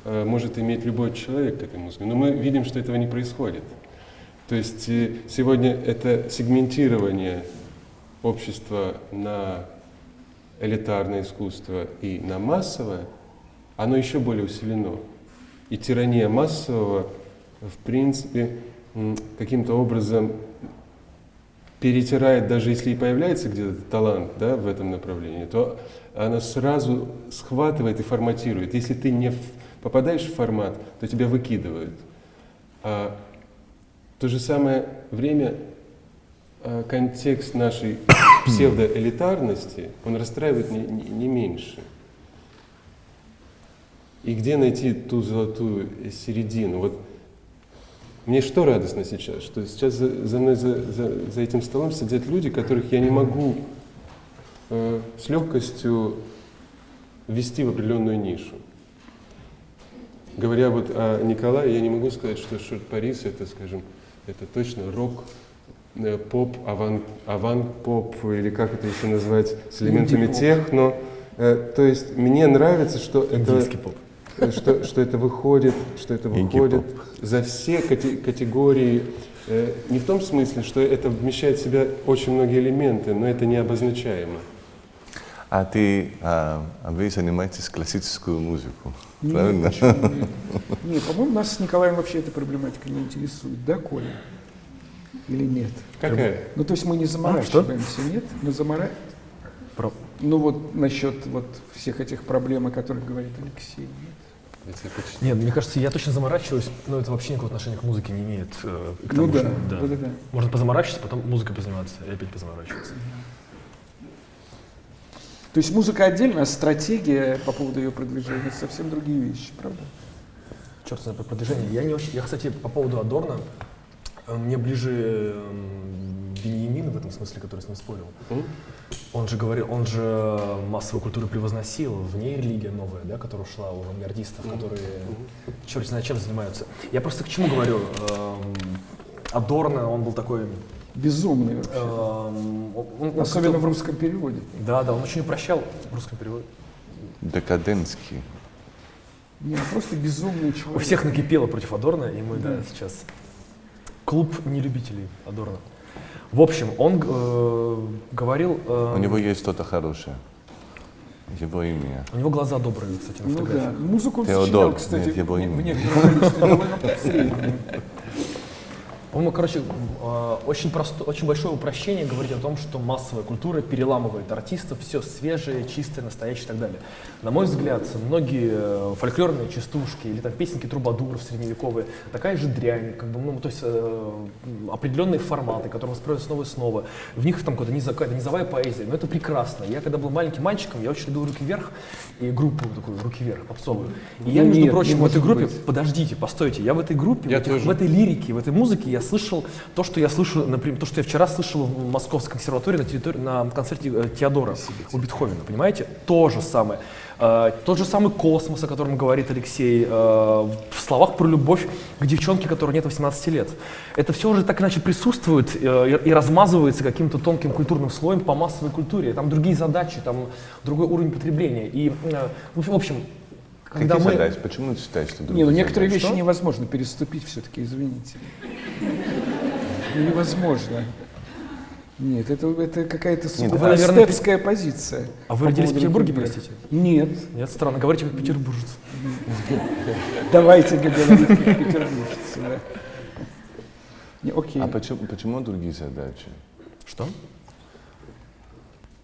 может иметь любой человек к этой музыке, но мы видим, что этого не происходит. То есть сегодня это сегментирование общества на элитарное искусство и на массовое, оно еще более усилено. И тирания массового, в принципе, каким-то образом перетирает, даже если и появляется где-то талант, да, в этом направлении, то она сразу схватывает и форматирует. Если ты не попадаешь в формат, то тебя выкидывают. А в то же самое время контекст нашей псевдоэлитарности, он расстраивает не меньше. И где найти ту золотую середину? Вот мне что радостно сейчас, что сейчас за мной, за этим столом сидят люди, которых я не могу с легкостью ввести в определенную нишу. Говоря вот о Николае, я не могу сказать, что Шорт Парис это, скажем, это точно рок, поп, авант-поп, или как это еще назвать, с элементами техно. То есть мне нравится, что Индийский поп. Что это выходит за все категории, не в том смысле, что это вмещает в себя очень многие элементы, но это не обозначаемо. А вы занимаетесь классическую музыку, Нет, правильно? почему нет? Нет, по-моему, нас с Николаем вообще эта проблематика не интересует, да, Коля? Или нет? Какая? Ну, то есть мы не заморачиваемся, нет? Мы заморачиваемся. Ну вот насчет вот всех этих проблем, о которых говорит Алексей. Нет? Нет, мне кажется, я точно заморачиваюсь, но это вообще никакого отношения к музыке не имеет. К Ну тому, да, что, да. Можно позаморачиваться, потом музыкой позаниматься и опять позаморачиваться. То есть музыка отдельно, а стратегия по поводу ее продвижения — совсем другие вещи, правда? Черт знает, по продвижению. Я не очень. Я, кстати, по поводу Адорно, мне ближе Беньямин в этом смысле, который с ним спорил. Он же говорил, он же массовую культуру превозносил, в ней религия новая, да, которая ушла у авангардистов, которые черт знает чем занимаются. Я просто к чему говорю? Адорно, он был такой... Безумный вообще. Особенно в русском переводе. Да, он очень упрощал в русском переводе. Декадентский. Нет, просто безумный человек. У всех накипело против Адорно, и мы, сейчас... Клуб нелюбителей Адорно. В общем, он говорил... У него есть что-то хорошее. Его имя. У него глаза добрые, кстати, на фотографии. Ну да, музыку он Теодор, сочинял, кстати, нет, его в имя. некотором количестве довольно среднее. По-моему, короче, очень большое упрощение говорить о том, что массовая культура переламывает артистов, все свежее, чистое, настоящее и так далее. На мой взгляд, многие фольклорные частушки или там песенки трубадуров средневековые, такая же дрянь, как бы, ну, то есть определенные форматы, которые воспроизводятся снова и снова. В них там какая-то низовая поэзия, но это прекрасно. Я когда был маленьким мальчиком, я очень любил «Руки вверх» и группу такую «Руки вверх» попсовую. И я, между прочим, в этой группе, подождите, постойте, я в этой группе, в этой лирике, в этой музыке я слышал то, что я слышу, например, то, что я вчера слышал в Московской консерватории на концерте Теодора у Бетховена, понимаете? То же самое. Тот же самый космос, о котором говорит Алексей, в словах про любовь к девчонке, которой нет 18 лет. Это все уже так иначе присутствует и размазывается каким-то тонким культурным слоем по массовой культуре. Там другие задачи, там другой уровень потребления. И, в общем, когда Какие мы... задачи? Почему ты считаешь, что другие Не, ну некоторые задачи? вещи невозможно переступить все-таки, извините. Невозможно. Нет, это какая-то сугубо эстетская позиция. А вы родились в Петербурге, Руки вверх. простите? Нет. Нет, странно, говорите как петербуржец. Давайте говорить как петербуржцы, да. Не, окей. А почему другие задачи? Что?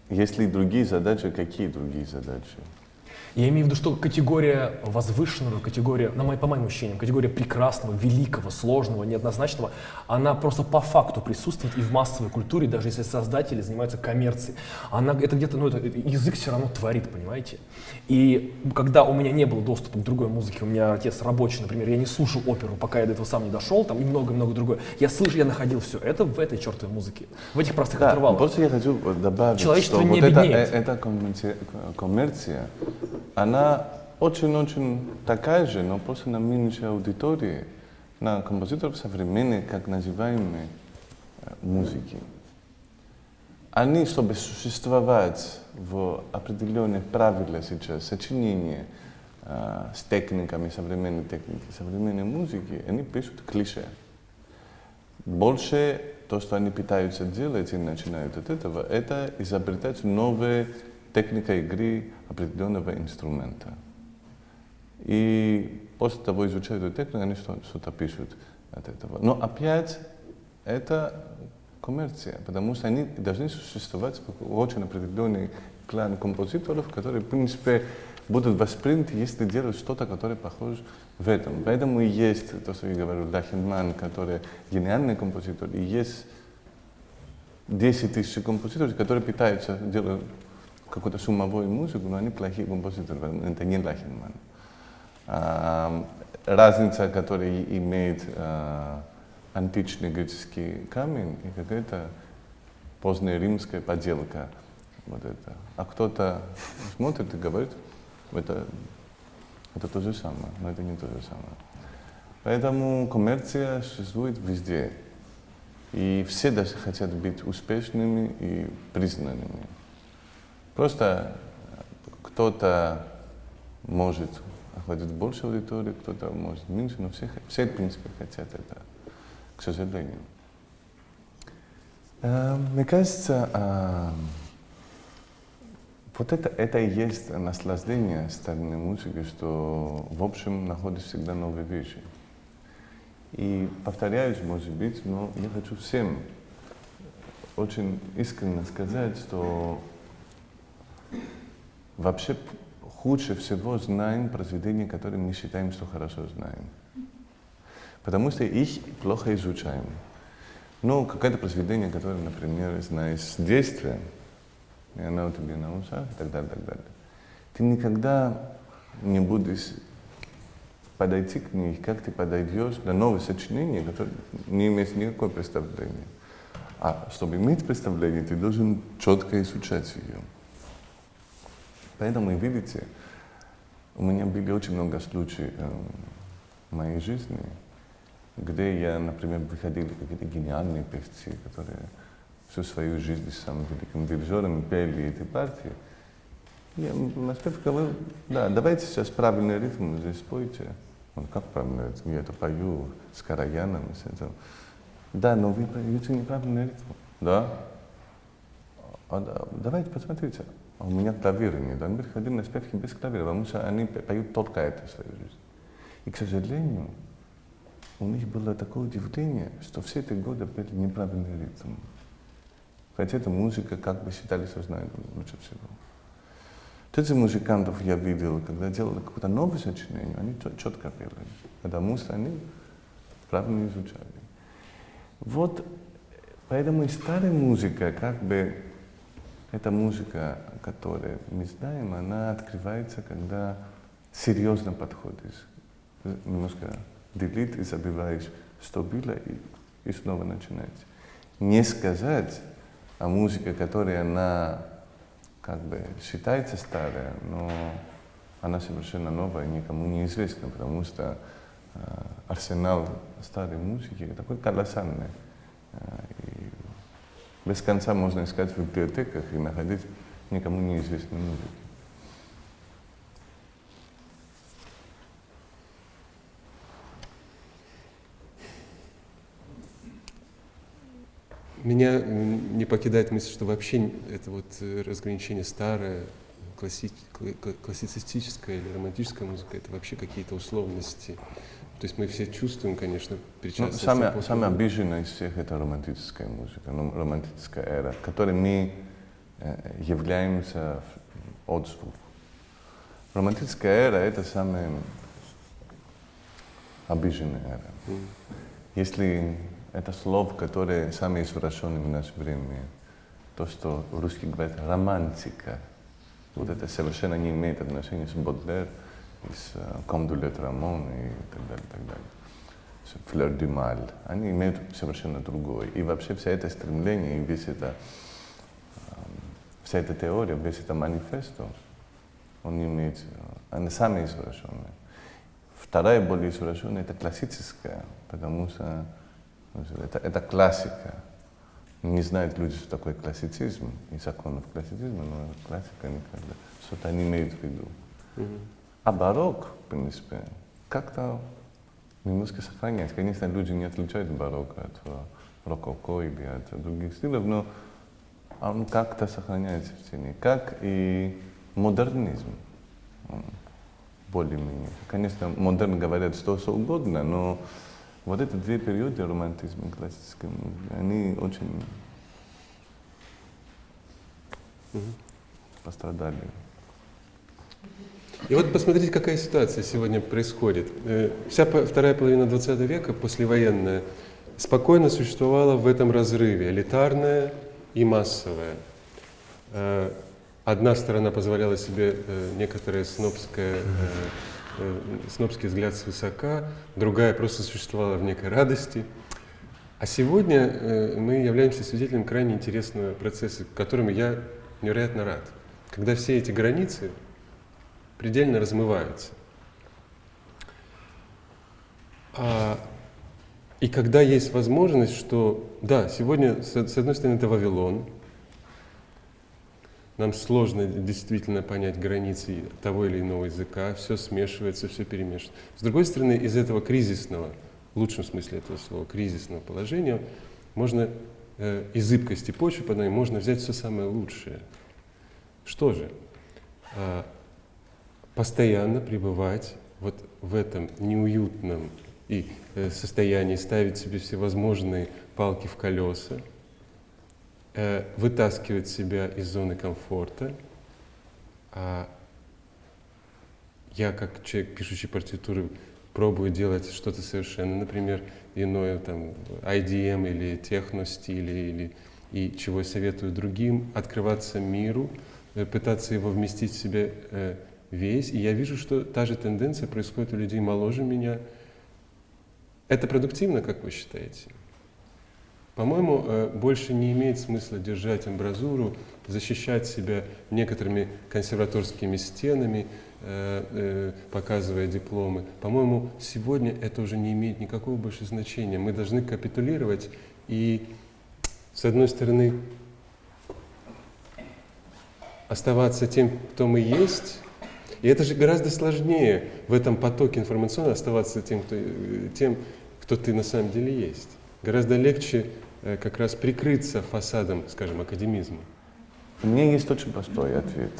Если другие задачи, какие другие задачи? Я имею в виду, что категория возвышенного, категория, по моим ощущениям, категория прекрасного, великого, сложного, неоднозначного, она просто по факту присутствует и в массовой культуре, даже если создатели занимаются коммерцией. Это где-то, язык все равно творит, понимаете? И когда у меня не было доступа к другой музыке, у меня отец рабочий, например, я не слушал оперу, пока я до этого сам не дошел, там и много-много другое. Я находил все это в этой чертовой музыке, в этих простых интервалах. Просто я хочу добавить, Человечество что не вот беднеет. эта коммерция, она очень-очень такая же, но просто на меньшей аудитории, на композиторов современной, как называемой музыки. Они, чтобы существовать в определенных правилах сейчас, сочинения с техниками современной техники, современной музыки, они пишут клише. Больше то, что они пытаются делать и начинают от этого, это изобретать новые техники игры определенного инструмента. И после того изучают эту технику, они что-то пишут от этого. Но опять это коммерция, потому что они должны существовать в очень определенный клан композиторов, которые, в принципе, будут восприняты, если делают что-то, которое похоже в этом. Поэтому и есть то, что я говорю, Лахенман, который гениальный композитор, и есть 10 тысяч композиторов, которые пытаются делать какую-то шумовую музыку, но они плохие композиторы, это не Лахенман. Разница, которая имеет античный греческий камень и какая-то поздняя римская поделка. Вот это. А кто-то смотрит и говорит, это то же самое, но это не то же самое. Поэтому коммерция существует везде. И все даже хотят быть успешными и признанными. Просто кто-то может охватить больше аудитории, кто-то может меньше, но все в принципе хотят это, к сожалению. Мне кажется, вот это и есть наслаждение старинной музыки, что в общем находишь всегда новые вещи. И повторяюсь, может быть, но я хочу всем очень искренне сказать, что вообще худше всего знаем произведения, которые мы считаем, что хорошо знаем. Потому что их плохо изучаем. Ну, какое-то произведение, которое, например, знаешь с детства, и она у тебя на ушах и так далее, так далее. Ты никогда не будешь подойти к ней, как ты подойдешь на новое сочинение, которое не имеет никакого представления. А чтобы иметь представление, ты должен четко изучать ее. Поэтому, видите, у меня были очень много случаев в моей жизни, где я, например, выходили какие-то гениальные певцы, которые всю свою жизнь с самым великим дирижером пели эти партии. Я на спев говорил, да, давайте сейчас правильный ритм здесь спойте. Он, как правильный ритм? Я это пою с Караяном, с этим. Да, но вы поете неправильный ритм. Да? Давайте посмотрите. А у меня клавира нет. Они приходили на спевки без клавира, потому что они поют только это в свою жизнь. И, к сожалению, у них было такое удивление, что все эти годы пели неправильный ритм. Хотя эта музыка, как бы считали, что знают лучше всего. Этих музыкантов я видел, когда делали какое-то новое сочинение, они четко пели, потому что они правильно изучали. Вот поэтому и старая музыка, как бы, эта музыка, которую мы знаем, она открывается, когда серьезно подходишь, немножко делить и забиваешь, что было, и снова начинать. Не сказать о музыке, которая она как бы считается старая, но она совершенно новая, никому не известна, потому что арсенал старой музыки такой колоссальный. И без конца можно искать в библиотеках и находить никому неизвестной музыки. Меня не покидает мысль, что вообще это вот разграничение старое, классицистическая или романтическая музыка, это вообще какие-то условности. То есть мы все чувствуем, конечно, причастность. Самая обиженная из всех это романтическая музыка, романтическая эра, которой мы являемся отзвук. Романтическая эра — это самая обиженная эра. Если это слово, которое самое извращенное в наше время, то, что русские говорят «романтика», вот это совершенно не имеет отношения с Бодлер, с Ком де Летрамон и так далее, так далее. С Флёр дю Маль. Они имеют совершенно другое. И вообще все это стремление, и вся эта теория, весь это манифесто, он не имеет, они сами извращенные. Вторая более извращенная — это классическая, потому что это классика. Не знают люди, что такое классицизм и законов классицизма, но классика никогда. Что-то они имеют в виду. А барокко, в принципе, как-то немножко сохраняется. Конечно, люди не отличают барокко от рококо или от других стилей, но он как-то сохраняется в тени. Как и модернизм. Более-менее. Конечно, модерн говорят что угодно, но вот эти две периоды, романтизма и классического, они очень пострадали. И вот посмотрите, какая ситуация сегодня происходит. Вся вторая половина 20 века, послевоенная, спокойно существовала в этом разрыве, элитарная и массовая. Одна сторона позволяла себе некоторый снобский взгляд свысока, другая просто существовала в некой радости. А сегодня мы являемся свидетелем крайне интересного процесса, которому я невероятно рад. Когда все эти границы предельно размываются. И когда есть возможность, что, да, сегодня, с одной стороны, это Вавилон, нам сложно действительно понять границы того или иного языка, все смешивается, все перемешано. С другой стороны, из этого кризисного, в лучшем смысле этого слова, кризисного положения, можно из зыбкости почвы, можно взять все самое лучшее. Что же? Постоянно пребывать вот в этом неуютном и состоянии, ставить себе всевозможные палки в колеса, вытаскивать себя из зоны комфорта. Я, как человек, пишущий партитуры, пробую делать что-то совершенно, например, иное, там, IDM или техно-стиле, и чего я советую другим, открываться миру, пытаться его вместить в себя весь. И я вижу, что та же тенденция происходит у людей моложе меня. Это продуктивно, как вы считаете? По-моему, больше не имеет смысла держать амбразуру, защищать себя некоторыми консерваторскими стенами, показывая дипломы. По-моему, сегодня это уже не имеет никакого больше значения. Мы должны капитулировать и, с одной стороны, оставаться тем, кто мы есть. И это же гораздо сложнее в этом потоке информационного оставаться тем, кто ты на самом деле есть. Гораздо легче как раз прикрыться фасадом, скажем, академизма. У меня есть очень простой ответ.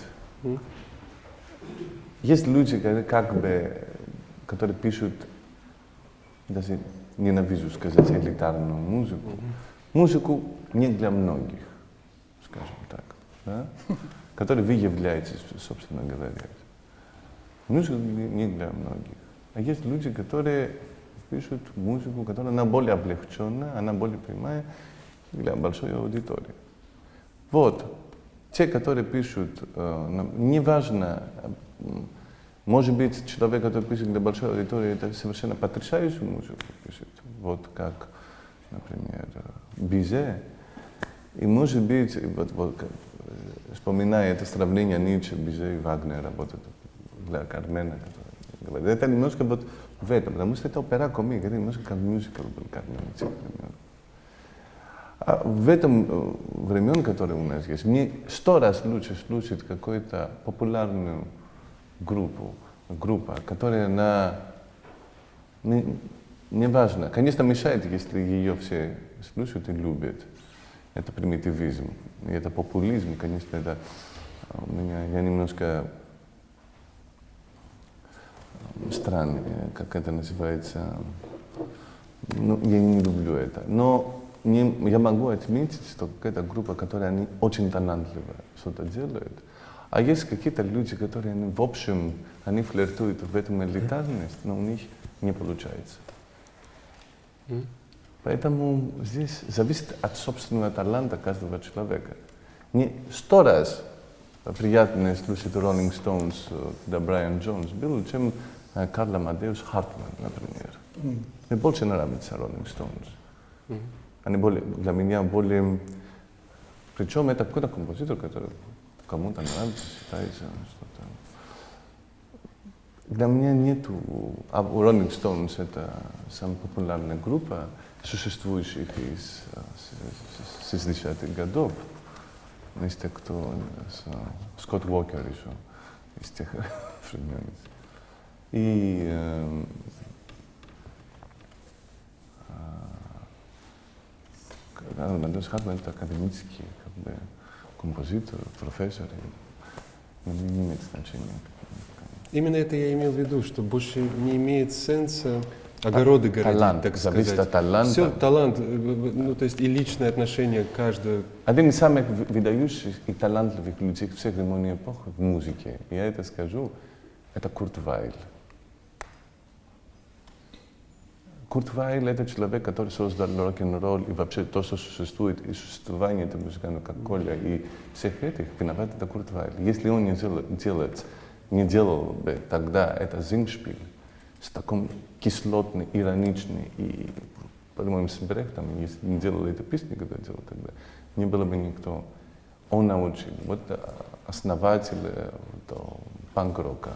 Есть люди, которые пишут, даже ненавижу сказать, элитарную музыку. Музыку не для многих, скажем так, да? Которой вы являетесь, собственно говоря. Музыка не для многих. А есть люди, которые пишут музыку, которая она более облегченная, она более прямая для большой аудитории. Вот. Те, которые пишут, неважно, может быть, человек, который пишет для большой аудитории, это совершенно потрясающую музыку пишет. Вот как, например, Бизе. И может быть, вспоминая это сравнение Ницше, Бизе и Вагнера, работает для Кармена, который говорит. Это немножко вот в этом, потому что это опера комик, это немножко как мюзикл был Кармен, например. А в этом времен, которые у нас есть, мне 100 раз лучше слушать какую-то популярную группа, которая неважно, конечно, мешает, если ее все слушают и любят. Это примитивизм, и это популизм, конечно, это я немножко странный, как это называется, я не люблю это. Но я могу отметить, что какая-то группа, которая они очень талантливо что-то делает, А есть какие-то люди, которые, они, в общем, они флиртуют в этом элитарность, но у них не получается. Поэтому здесь зависит от собственного таланта каждого человека. Не 100 раз приятнее слушать Rolling Stones, когда Брайан Джонс был, чем Карл Амадеус Хартман, например. Мне больше нравится Rolling Stones. Они более, для меня более... Причем это какой-то композитор, который кому-то нравится, считается что-то. Для меня нету... А у Rolling Stones это самая популярная группа, существующих из 60-х годов. Из тех, кто... Скотт Уокер еще из тех времен. И... Амадеус Хартман это академический композитор, профессор. Не имеет значения. Именно это я имел в виду, что больше не имеет сенса огороды городить, талант, так зависит сказать. от таланта. Все талант, ну то есть и личное отношение каждого. Один из самых выдающих и талантливых людей всех времен и эпох в музыке, я это скажу, это Курт Вайль. Курт Вайль — это человек, который создал рок-н-ролл и вообще то, что существует, и существование этого музыкального как Коля и всех этих, виноват это Курт Вайль. Если он не делал бы тогда это Зингшпиль с таким кислотным, ироничным и, по-моему, с Брехтом, если не делал эту песню, когда делал тогда, не было бы никто. Он научил. Вот основатель панк-рока.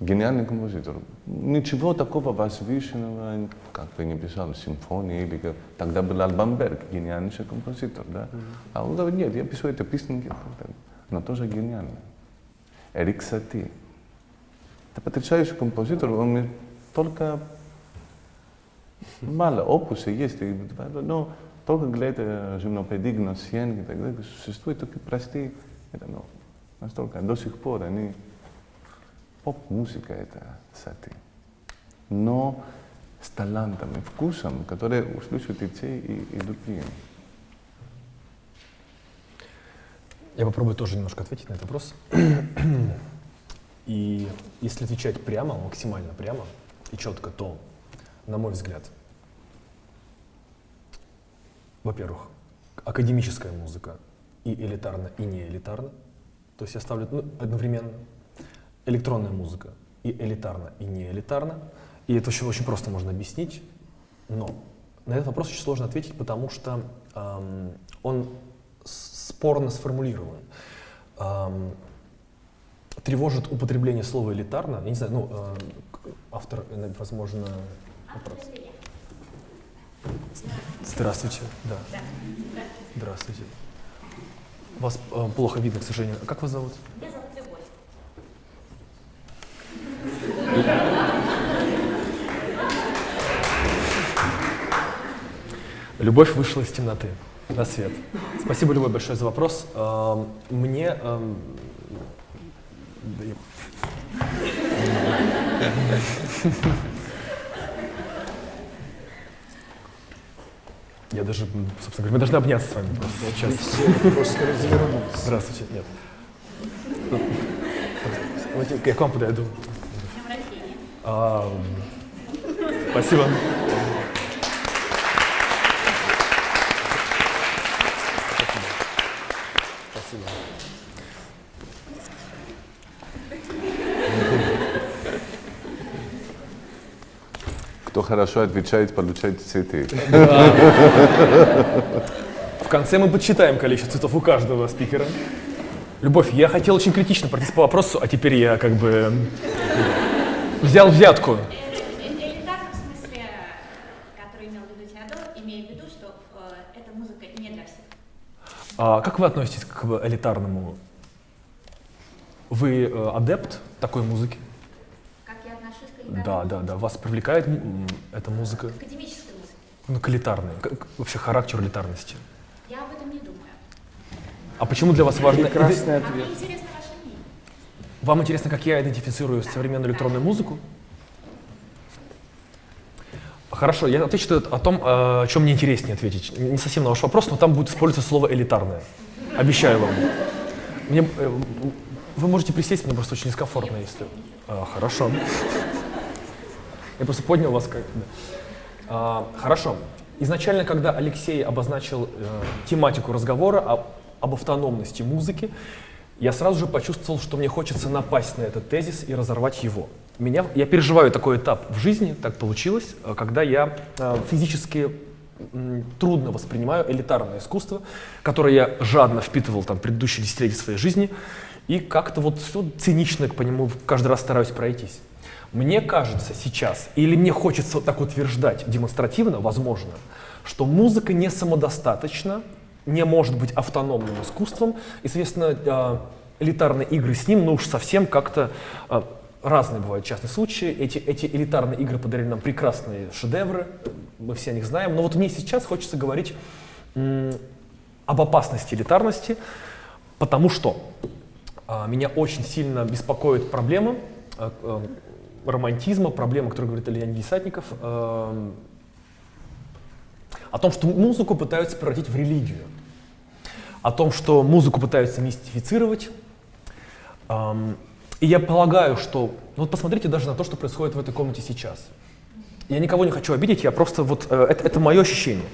Гениальный композитор. Ничего такого возвышенного, как бы не писал, симфонии или как... Тогда был Альбан Берг, гениальнейший композитор, да? А он говорит, нет, я пишу эти песни, но тоже гениальный. Эрик Сати. Это потрясающий композитор, он только мало опуса есть, но только глядя «Жимнопедик», «Носьен» и так далее, существуют только простые, это, ну, настолько, до сих пор они... Поп-музыка — это Сати. Но с талантом и вкусом, которые услышат и те, и другие. Я попробую тоже немножко ответить на этот вопрос. И если отвечать прямо, максимально прямо и четко, то, на мой взгляд, во-первых, академическая музыка и элитарна, и не элитарна. То есть я ставлю одновременно. Электронная музыка и элитарна, и не элитарна. И это очень, очень просто можно объяснить. Но на этот вопрос очень сложно ответить, потому что он спорно сформулирован. Тревожит употребление слова элитарно. Я не знаю, автор, возможно, вопрос. Здравствуйте. Да. Здравствуйте. Вас плохо видно, к сожалению. Как вас зовут? Меня зовут Любовь. Любовь вышла из темноты на свет. Спасибо, Любовь, большое за вопрос. Мне... Я даже, собственно говоря, мы должны обняться с вами просто сейчас. Все просто развернуться. Здравствуйте. Нет. Я к вам подойду. Днем рождения. Спасибо. Спасибо. Кто хорошо отвечает, получает цветы. В конце мы подсчитаем количество цветов у каждого спикера. Любовь, я хотел очень критично пройтись по вопросу, а теперь я как бы взял взятку. Элитарно в смысле, который имел в виду Теодор, имея в виду, что эта музыка не для всех. А как вы относитесь к элитарному? Вы адепт такой музыки? Как я отношусь к элитарной Да. Вас привлекает эта музыка? к академической музыке? Ну, к элитарной. Как вообще характер элитарности? Я об этом не думаю. А почему для вас важно... Прекрасный А ответ. мне интересно ваше мнение. Вам интересно, как я идентифицирую современную электронную музыку? Хорошо, я отвечу о том, о чем мне интереснее ответить. Не совсем на ваш вопрос, но там будет использоваться слово «элитарное». Обещаю вам. Мне, вы можете присесть, мне просто очень дискомфортно, если... Хорошо. Я просто поднял вас как... Хорошо. Изначально, когда Алексей обозначил тематику разговора об автономности музыки, я сразу же почувствовал, что мне хочется напасть на этот тезис и разорвать его. Я переживаю такой этап в жизни, так получилось, когда я физически трудно воспринимаю элитарное искусство, которое я жадно впитывал там предыдущие десятилетия своей жизни, и как-то вот все цинично по нему каждый раз стараюсь пройтись. Мне кажется сейчас, или мне хочется так утверждать демонстративно, возможно, что музыка не самодостаточна, не может быть автономным искусством, и, соответственно, элитарные игры с ним, ну уж совсем как-то разные бывают частные случаи. Эти элитарные игры подарили нам прекрасные шедевры, мы все о них знаем, но вот мне сейчас хочется говорить об опасности элитарности, потому что меня очень сильно беспокоит проблема романтизма, проблема, о которой говорит Леонид Десятников, о том, что музыку пытаются превратить в религию, о том, что музыку пытаются мистифицировать. И я полагаю, что... Ну вот посмотрите даже на то, что происходит в этой комнате сейчас. Я никого не хочу обидеть, я просто вот... Это мое ощущение.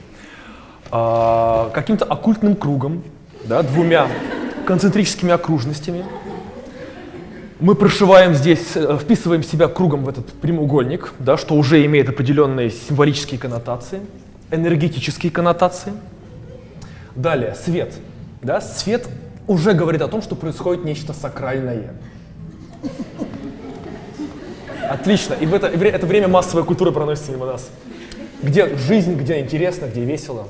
Каким-то оккультным кругом, да, двумя концентрическими окружностями мы прошиваем здесь, вписываем себя кругом в этот прямоугольник, да, что уже имеет определенные символические коннотации, энергетические коннотации. Далее, свет. Да, свет уже говорит о том, что происходит нечто сакральное. Отлично. И в это время массовая культура проносится мимо нас. Где жизнь, где интересно, где весело,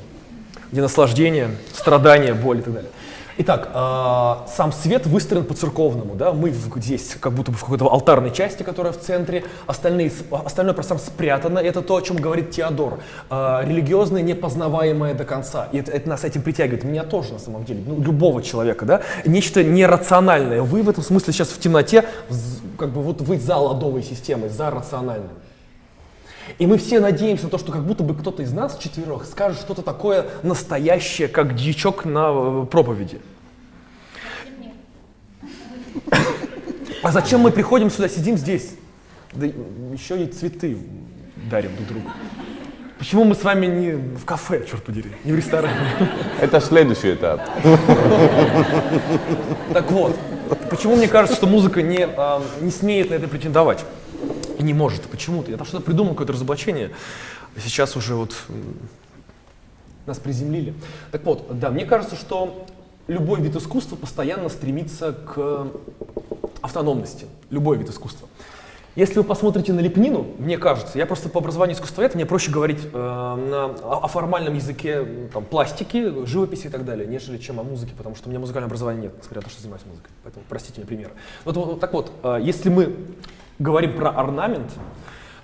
где наслаждение, страдания, боль и так далее. Итак, сам свет выстроен по-церковному. Да? Мы здесь как будто бы в какой-то алтарной части, которая в центре, остальное пространство спрятано. Это то, о чем говорит Теодор. Религиозное, непознаваемое до конца. И это нас этим притягивает. Меня тоже, на самом деле, ну, любого человека. Да? Нечто нерациональное. Вы в этом смысле сейчас в темноте, как бы вот вы за ладовой системой, за рациональным. И мы все надеемся на то, что как будто бы кто-то из нас, четверых, скажет что-то такое настоящее, как дьячок на проповеди. А зачем мы приходим сюда, сидим здесь? Да еще и цветы дарим друг другу. Почему мы с вами не в кафе, черт подери, не в ресторане? Это следующий этап. Так вот, почему мне кажется, что музыка не смеет на это претендовать? И не может. Почему-то. Я там что-то придумал, какое-то разоблачение. Сейчас уже вот нас приземлили. Так вот, да, мне кажется, что любой вид искусства постоянно стремится к автономности. Любой вид искусства. Если вы посмотрите на лепнину, мне кажется, я просто по образованию искусствовед, мне проще говорить о формальном языке там, пластики, живописи и так далее, нежели чем о музыке, потому что у меня музыкального образования нет, несмотря на то, что занимаюсь музыкой. Поэтому простите мне примеры. Так вот, если мы говорим про орнамент,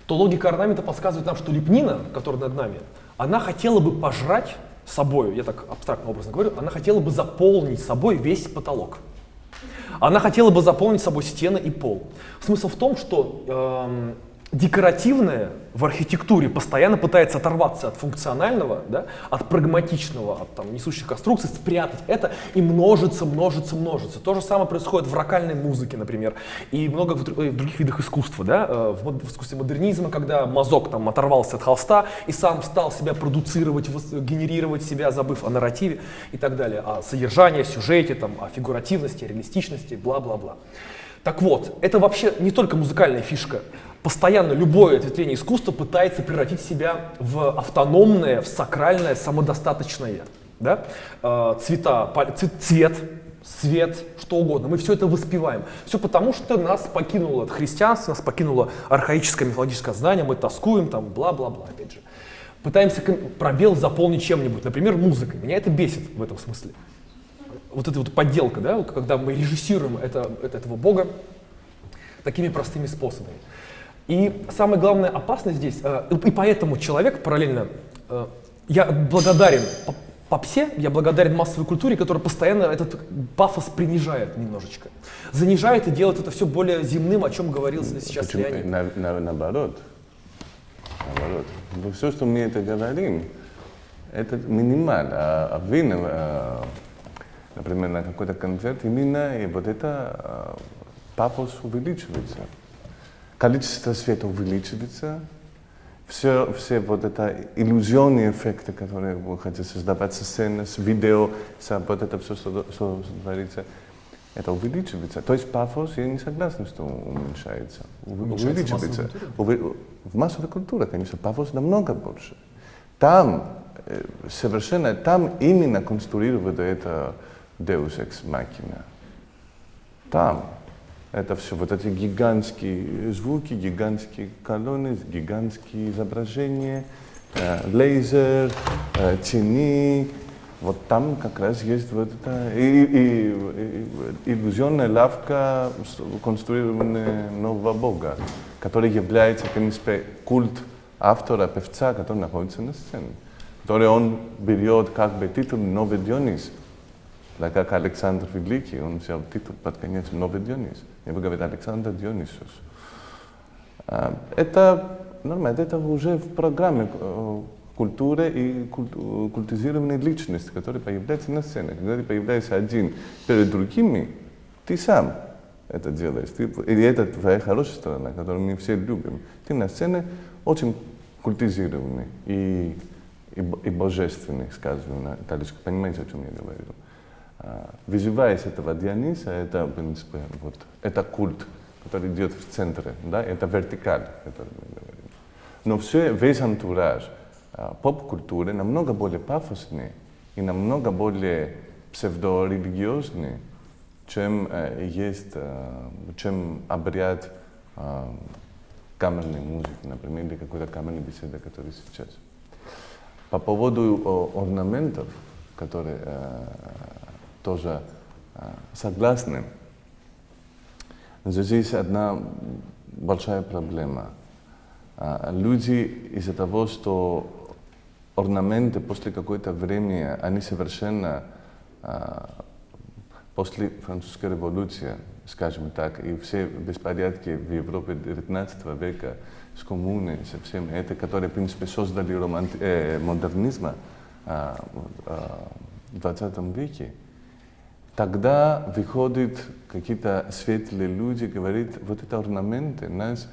то логика орнамента подсказывает нам, что лепнина, которая над нами, она хотела бы пожрать собой, я так абстрактно образно говорю, она хотела бы заполнить собой весь потолок. Она хотела бы заполнить собой стены и пол. Смысл в том, что декоративное в архитектуре постоянно пытается оторваться от функционального, да, от прагматичного, от там, несущих конструкций, спрятать это и множится. То же самое происходит в вокальной музыке, например, и много в других видах искусства. Да? В искусстве модернизма, когда мазок там, оторвался от холста и сам стал себя продуцировать, генерировать себя, забыв о нарративе и так далее, о содержании, о сюжете, там, о фигуративности, о реалистичности, бла-бла-бла. Так вот, это вообще не только музыкальная фишка. Постоянно любое ответвление искусства пытается превратить себя в автономное, в сакральное, самодостаточное. Да? Цвет, свет, что угодно. Мы все это воспеваем. Все потому, что нас покинуло христианство, нас покинуло архаическое мифологическое знание, мы тоскуем, там, бла-бла-бла, опять же. Пытаемся пробел заполнить чем-нибудь, например, музыкой. Меня это бесит в этом смысле. Вот эта вот подделка, да, когда мы режиссируем этого Бога такими простыми способами. И самая главная опасность здесь, и поэтому человек параллельно, я благодарен попсе, я благодарен массовой культуре, которая постоянно этот пафос принижает немножечко. Занижает и делает это все более земным, о чем говорил сейчас Леонид. Наоборот. Все, что мы это говорим, это минимально. А вы например, на какой-то концерт, именно и вот это пафос увеличивается. Количество света увеличивается, все вот это иллюзионные эффекты, которые вы хотите создавать со сцены, с видео, вот это все, что творится, это увеличивается. То есть пафос, я не согласен, что уменьшается. Увеличивается. В массовой культуре, конечно, пафос намного больше. Там совершенно, там именно конструирует это Deus Ex Machina. Там. Это все, вот эти гигантские звуки, гигантские колонны, гигантские изображения, лазер, тени. Вот там как раз есть вот это иллюзионная лавка конструированная нового бога, который является, в принципе, культ автора, певца, который находится на сцене. Который он берет как бы титул «Новый Дионис». Да, как Александр Великий, он взял титул под конец «Новый Дионис». Я бы говорил Александр Дионисиус. Это нормально, это уже в программе культуры и культизированной личности, которая появляется на сцене. Когда ты появляешься один перед другими, ты сам это делаешь. И это твоя хорошая сторона, которую мы все любим. Ты на сцене очень культизированный и божественный, скажем, на итальянском. Понимаете, о чем я говорю? Вызывая этого Диониса, это, в принципе, вот, это культ, который идет в центре, да, это вертикаль, который мы говорим. Но весь антураж поп-культуры намного более пафосный и намного более псевдорелигиозный, чем обряд камерной музыки, например, или какой-то камерной беседы, который сейчас. По поводу орнаментов, которые тоже согласны. Здесь есть одна большая проблема. Люди из-за того, что орнаменты после какое-то времени, они совершенно после французской революции, скажем так, и все беспорядки в Европе XIX века с коммуной, со всем это, которые, в принципе, создали модернизм в XX веке, тогда выходят какие-то светлые люди, говорят, вот это орнаменты нас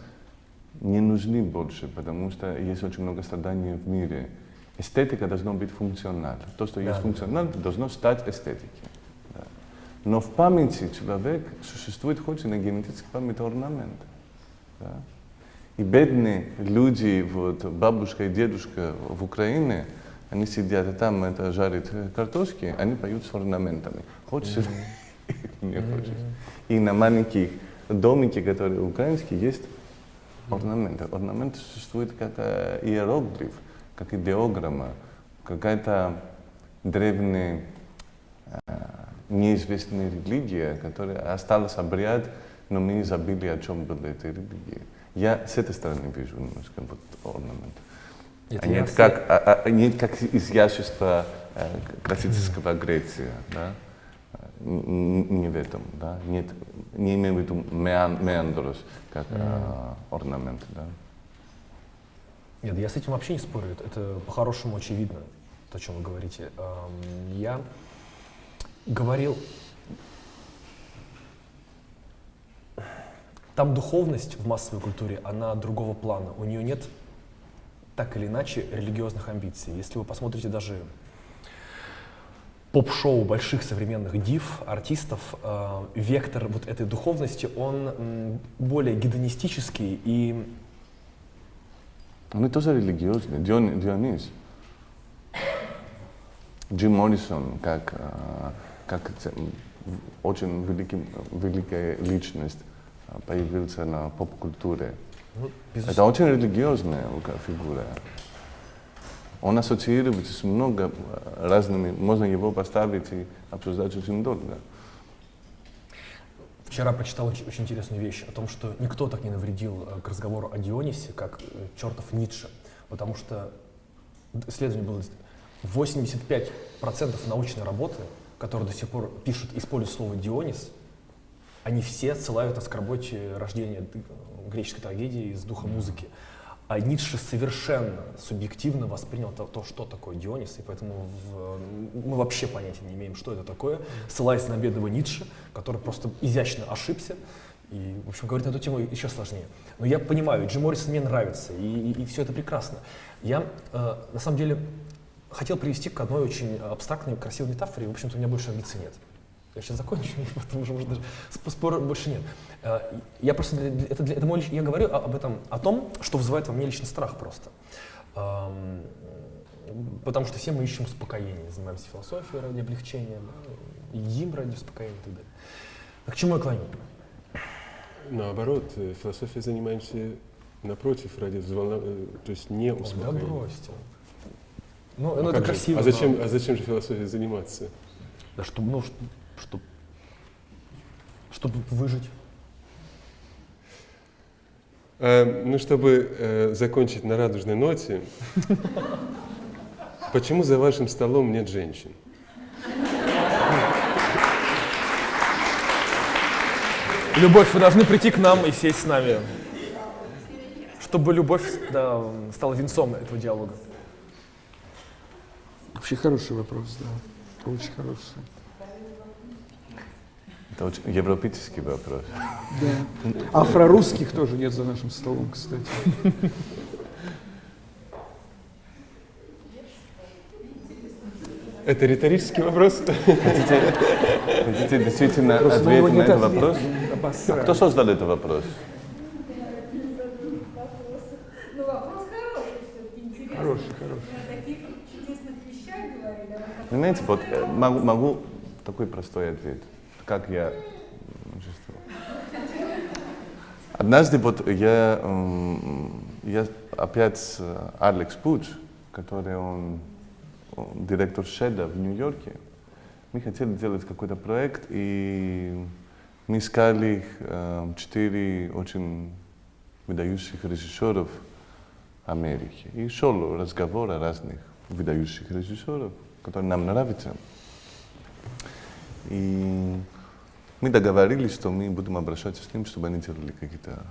не нужны больше, потому что есть очень много страданий в мире. Эстетика должна быть функциональна. То, что есть функционально, должно стать эстетикой. Да. Но в памяти человека существует хоть и на генетической памяти орнамент. Да. И бедные люди, вот, бабушка и дедушка в Украине, они сидят и там это жарят картошки, они поют с орнаментами. Хочешь не хочешь. И на маленьких домике, которые украинские, есть орнаменты. Орнамент существует как иероглиф, как идеограмма, какая-то древняя неизвестная религия, которая осталась обряд, но мы забыли, о чем была эта религия. Я с этой стороны вижу немножко вот орнамент. Нет как изящество классического Греции, да? Не в этом, да? Нет, не имею в виду меандрос как орнамент, да? Нет, я с этим вообще не спорю. Это по-хорошему очевидно, то, о чем вы говорите. Я говорил... Там духовность в массовой культуре, она другого плана. У нее нет, так или иначе, религиозных амбиций. Если вы посмотрите даже поп-шоу больших современных див, артистов, вектор вот этой духовности, он более гедонистический и... Они тоже религиозные. Дионис. Джим Моррисон, как очень великая личность, появился на поп-культуре. Ну, это очень религиозная фигура. Он ассоциируется с много разными, можно его поставить и обсуждать очень долго. Вчера прочитал очень интересную вещь о том, что никто так не навредил к разговору о Дионисе, как чертов Ницше. Потому что исследование было 85% научной работы, которые до сих пор пишут, используют слово «Дионис», они все ссылают нас к работе рождения греческой трагедии из духа музыки. А Ницше совершенно субъективно воспринял то, что такое Дионис, и поэтому мы вообще понятия не имеем, что это такое, ссылаясь на бедного Ницше, который просто изящно ошибся. И, в общем, говорить на эту тему еще сложнее. Но я понимаю, Джим Моррисон мне нравится, и все это прекрасно. Я, на самом деле, хотел привести к одной очень абстрактной, красивой метафоре, в общем-то, у меня больше амбиций нет. Я сейчас закончу, потому что, может, даже спора больше нет. Я просто, это мой, я говорю об этом, о том, что вызывает во мне лично страх просто. Потому что все мы ищем успокоение, занимаемся философией ради облегчения, едим ради успокоения и так далее. А к чему я клоню? Наоборот, философией занимаемся напротив, ради взволнования, то есть не успокоения. Да бросьте. Ну, А это как же? красиво. А зачем же философией заниматься? Да, чтобы выжить. Чтобы закончить на радужной ноте, почему за вашим столом нет женщин? Любовь, вы должны прийти к нам и сесть с нами, чтобы любовь стала венцом этого диалога. Вообще хороший вопрос, да. Очень хороший. Это очень европейский вопрос. Да. Афрорусских тоже нет за нашим столом, кстати. Это риторический вопрос? Хотите действительно Просто на ответить него на нет этот ответа. вопрос? Обосрать. Кто создал этот вопрос? Ну, вопрос хороший, все-таки интересный. Хороший, хороший. Мы о таких чудесных вещах говорили. А вот Понимаете, вот могу такой простой ответ, как я чувствую. Однажды вот я опять Алекс Пуч, который он директор ШЭДа в Нью-Йорке, мы хотели делать какой-то проект, и мы искали 4 очень выдающих режиссеров Америки. И шел разговор о разных выдающих режиссеров, которые нам нравятся. И мы договорились, что мы будем обращаться с ним, чтобы они делали какие-то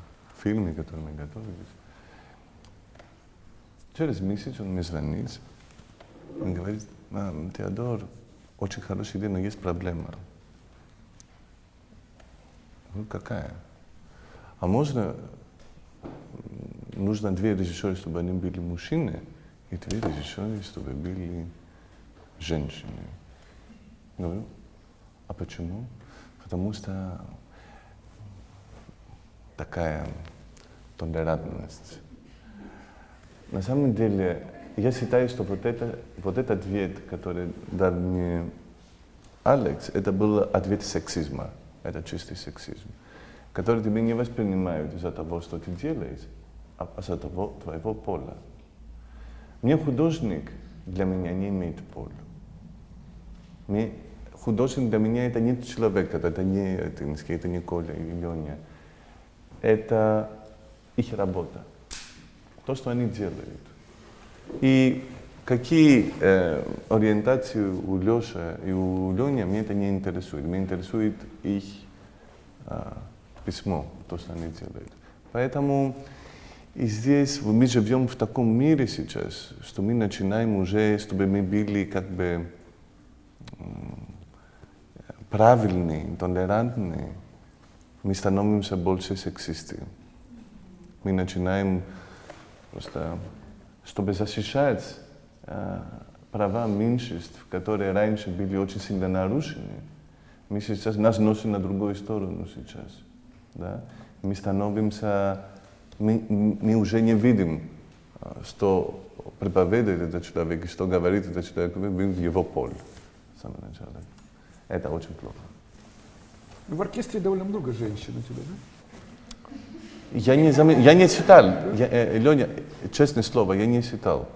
фильмы, которые мы готовились. Через месяц он мне звонит. Он говорит: Теодор, очень хорошая идея, но есть проблема. Ну, какая? А нужно 2 режиссера, чтобы они были мужчины, и 2 режиссера, чтобы были женщины. Говорю: а почему? Потому что такая толерантность. На самом деле, я считаю, что вот этот ответ, который дал мне Алекс, это был ответ сексизма. Это чистый сексизм, который тебя не воспринимают из-за того, что ты делаешь, а из-за твоего пола. Мне художник для меня не имеет пола. Художник для меня это не человек, это не Тынский, это не Коля или Леня. Это их работа, то, что они делают. И какие ориентации у Лёши и у Лёни, меня это не интересует. Меня интересует их письмо, то, что они делают. Поэтому и здесь мы живем в таком мире сейчас, что мы начинаем уже, чтобы мы были как бы правильные, толерантные, мы становимся больше сексисты. Мы начинаем просто, чтобы защищать права меньшинств, которые раньше были очень сильно нарушены, мы сейчас нас носим на другую сторону сейчас. Да? Мы становимся, мы уже не видим, что проповедует этот человек и что говорит этот человек, мы видим его пол в самом начале. Это очень плохо. В оркестре довольно много женщин у тебя, да? Я не считал, Леня, честное слово, я не считал.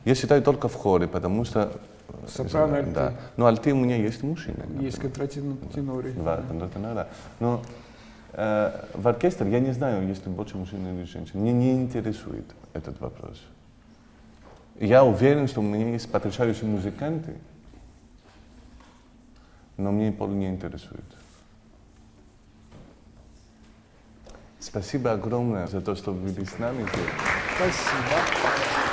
Я считаю только в хоре, потому что... Сопрано, альты. Да. Но альты у меня есть мужчины. Есть контратеноре. Да, контратенора. Но в оркестре я не знаю, есть ли больше мужчин или женщин. Мне не интересует этот вопрос. Я уверен, что у меня есть потрясающие музыканты, но мне пол не интересует. Спасибо огромное за то, что вы были с нами здесь. Спасибо.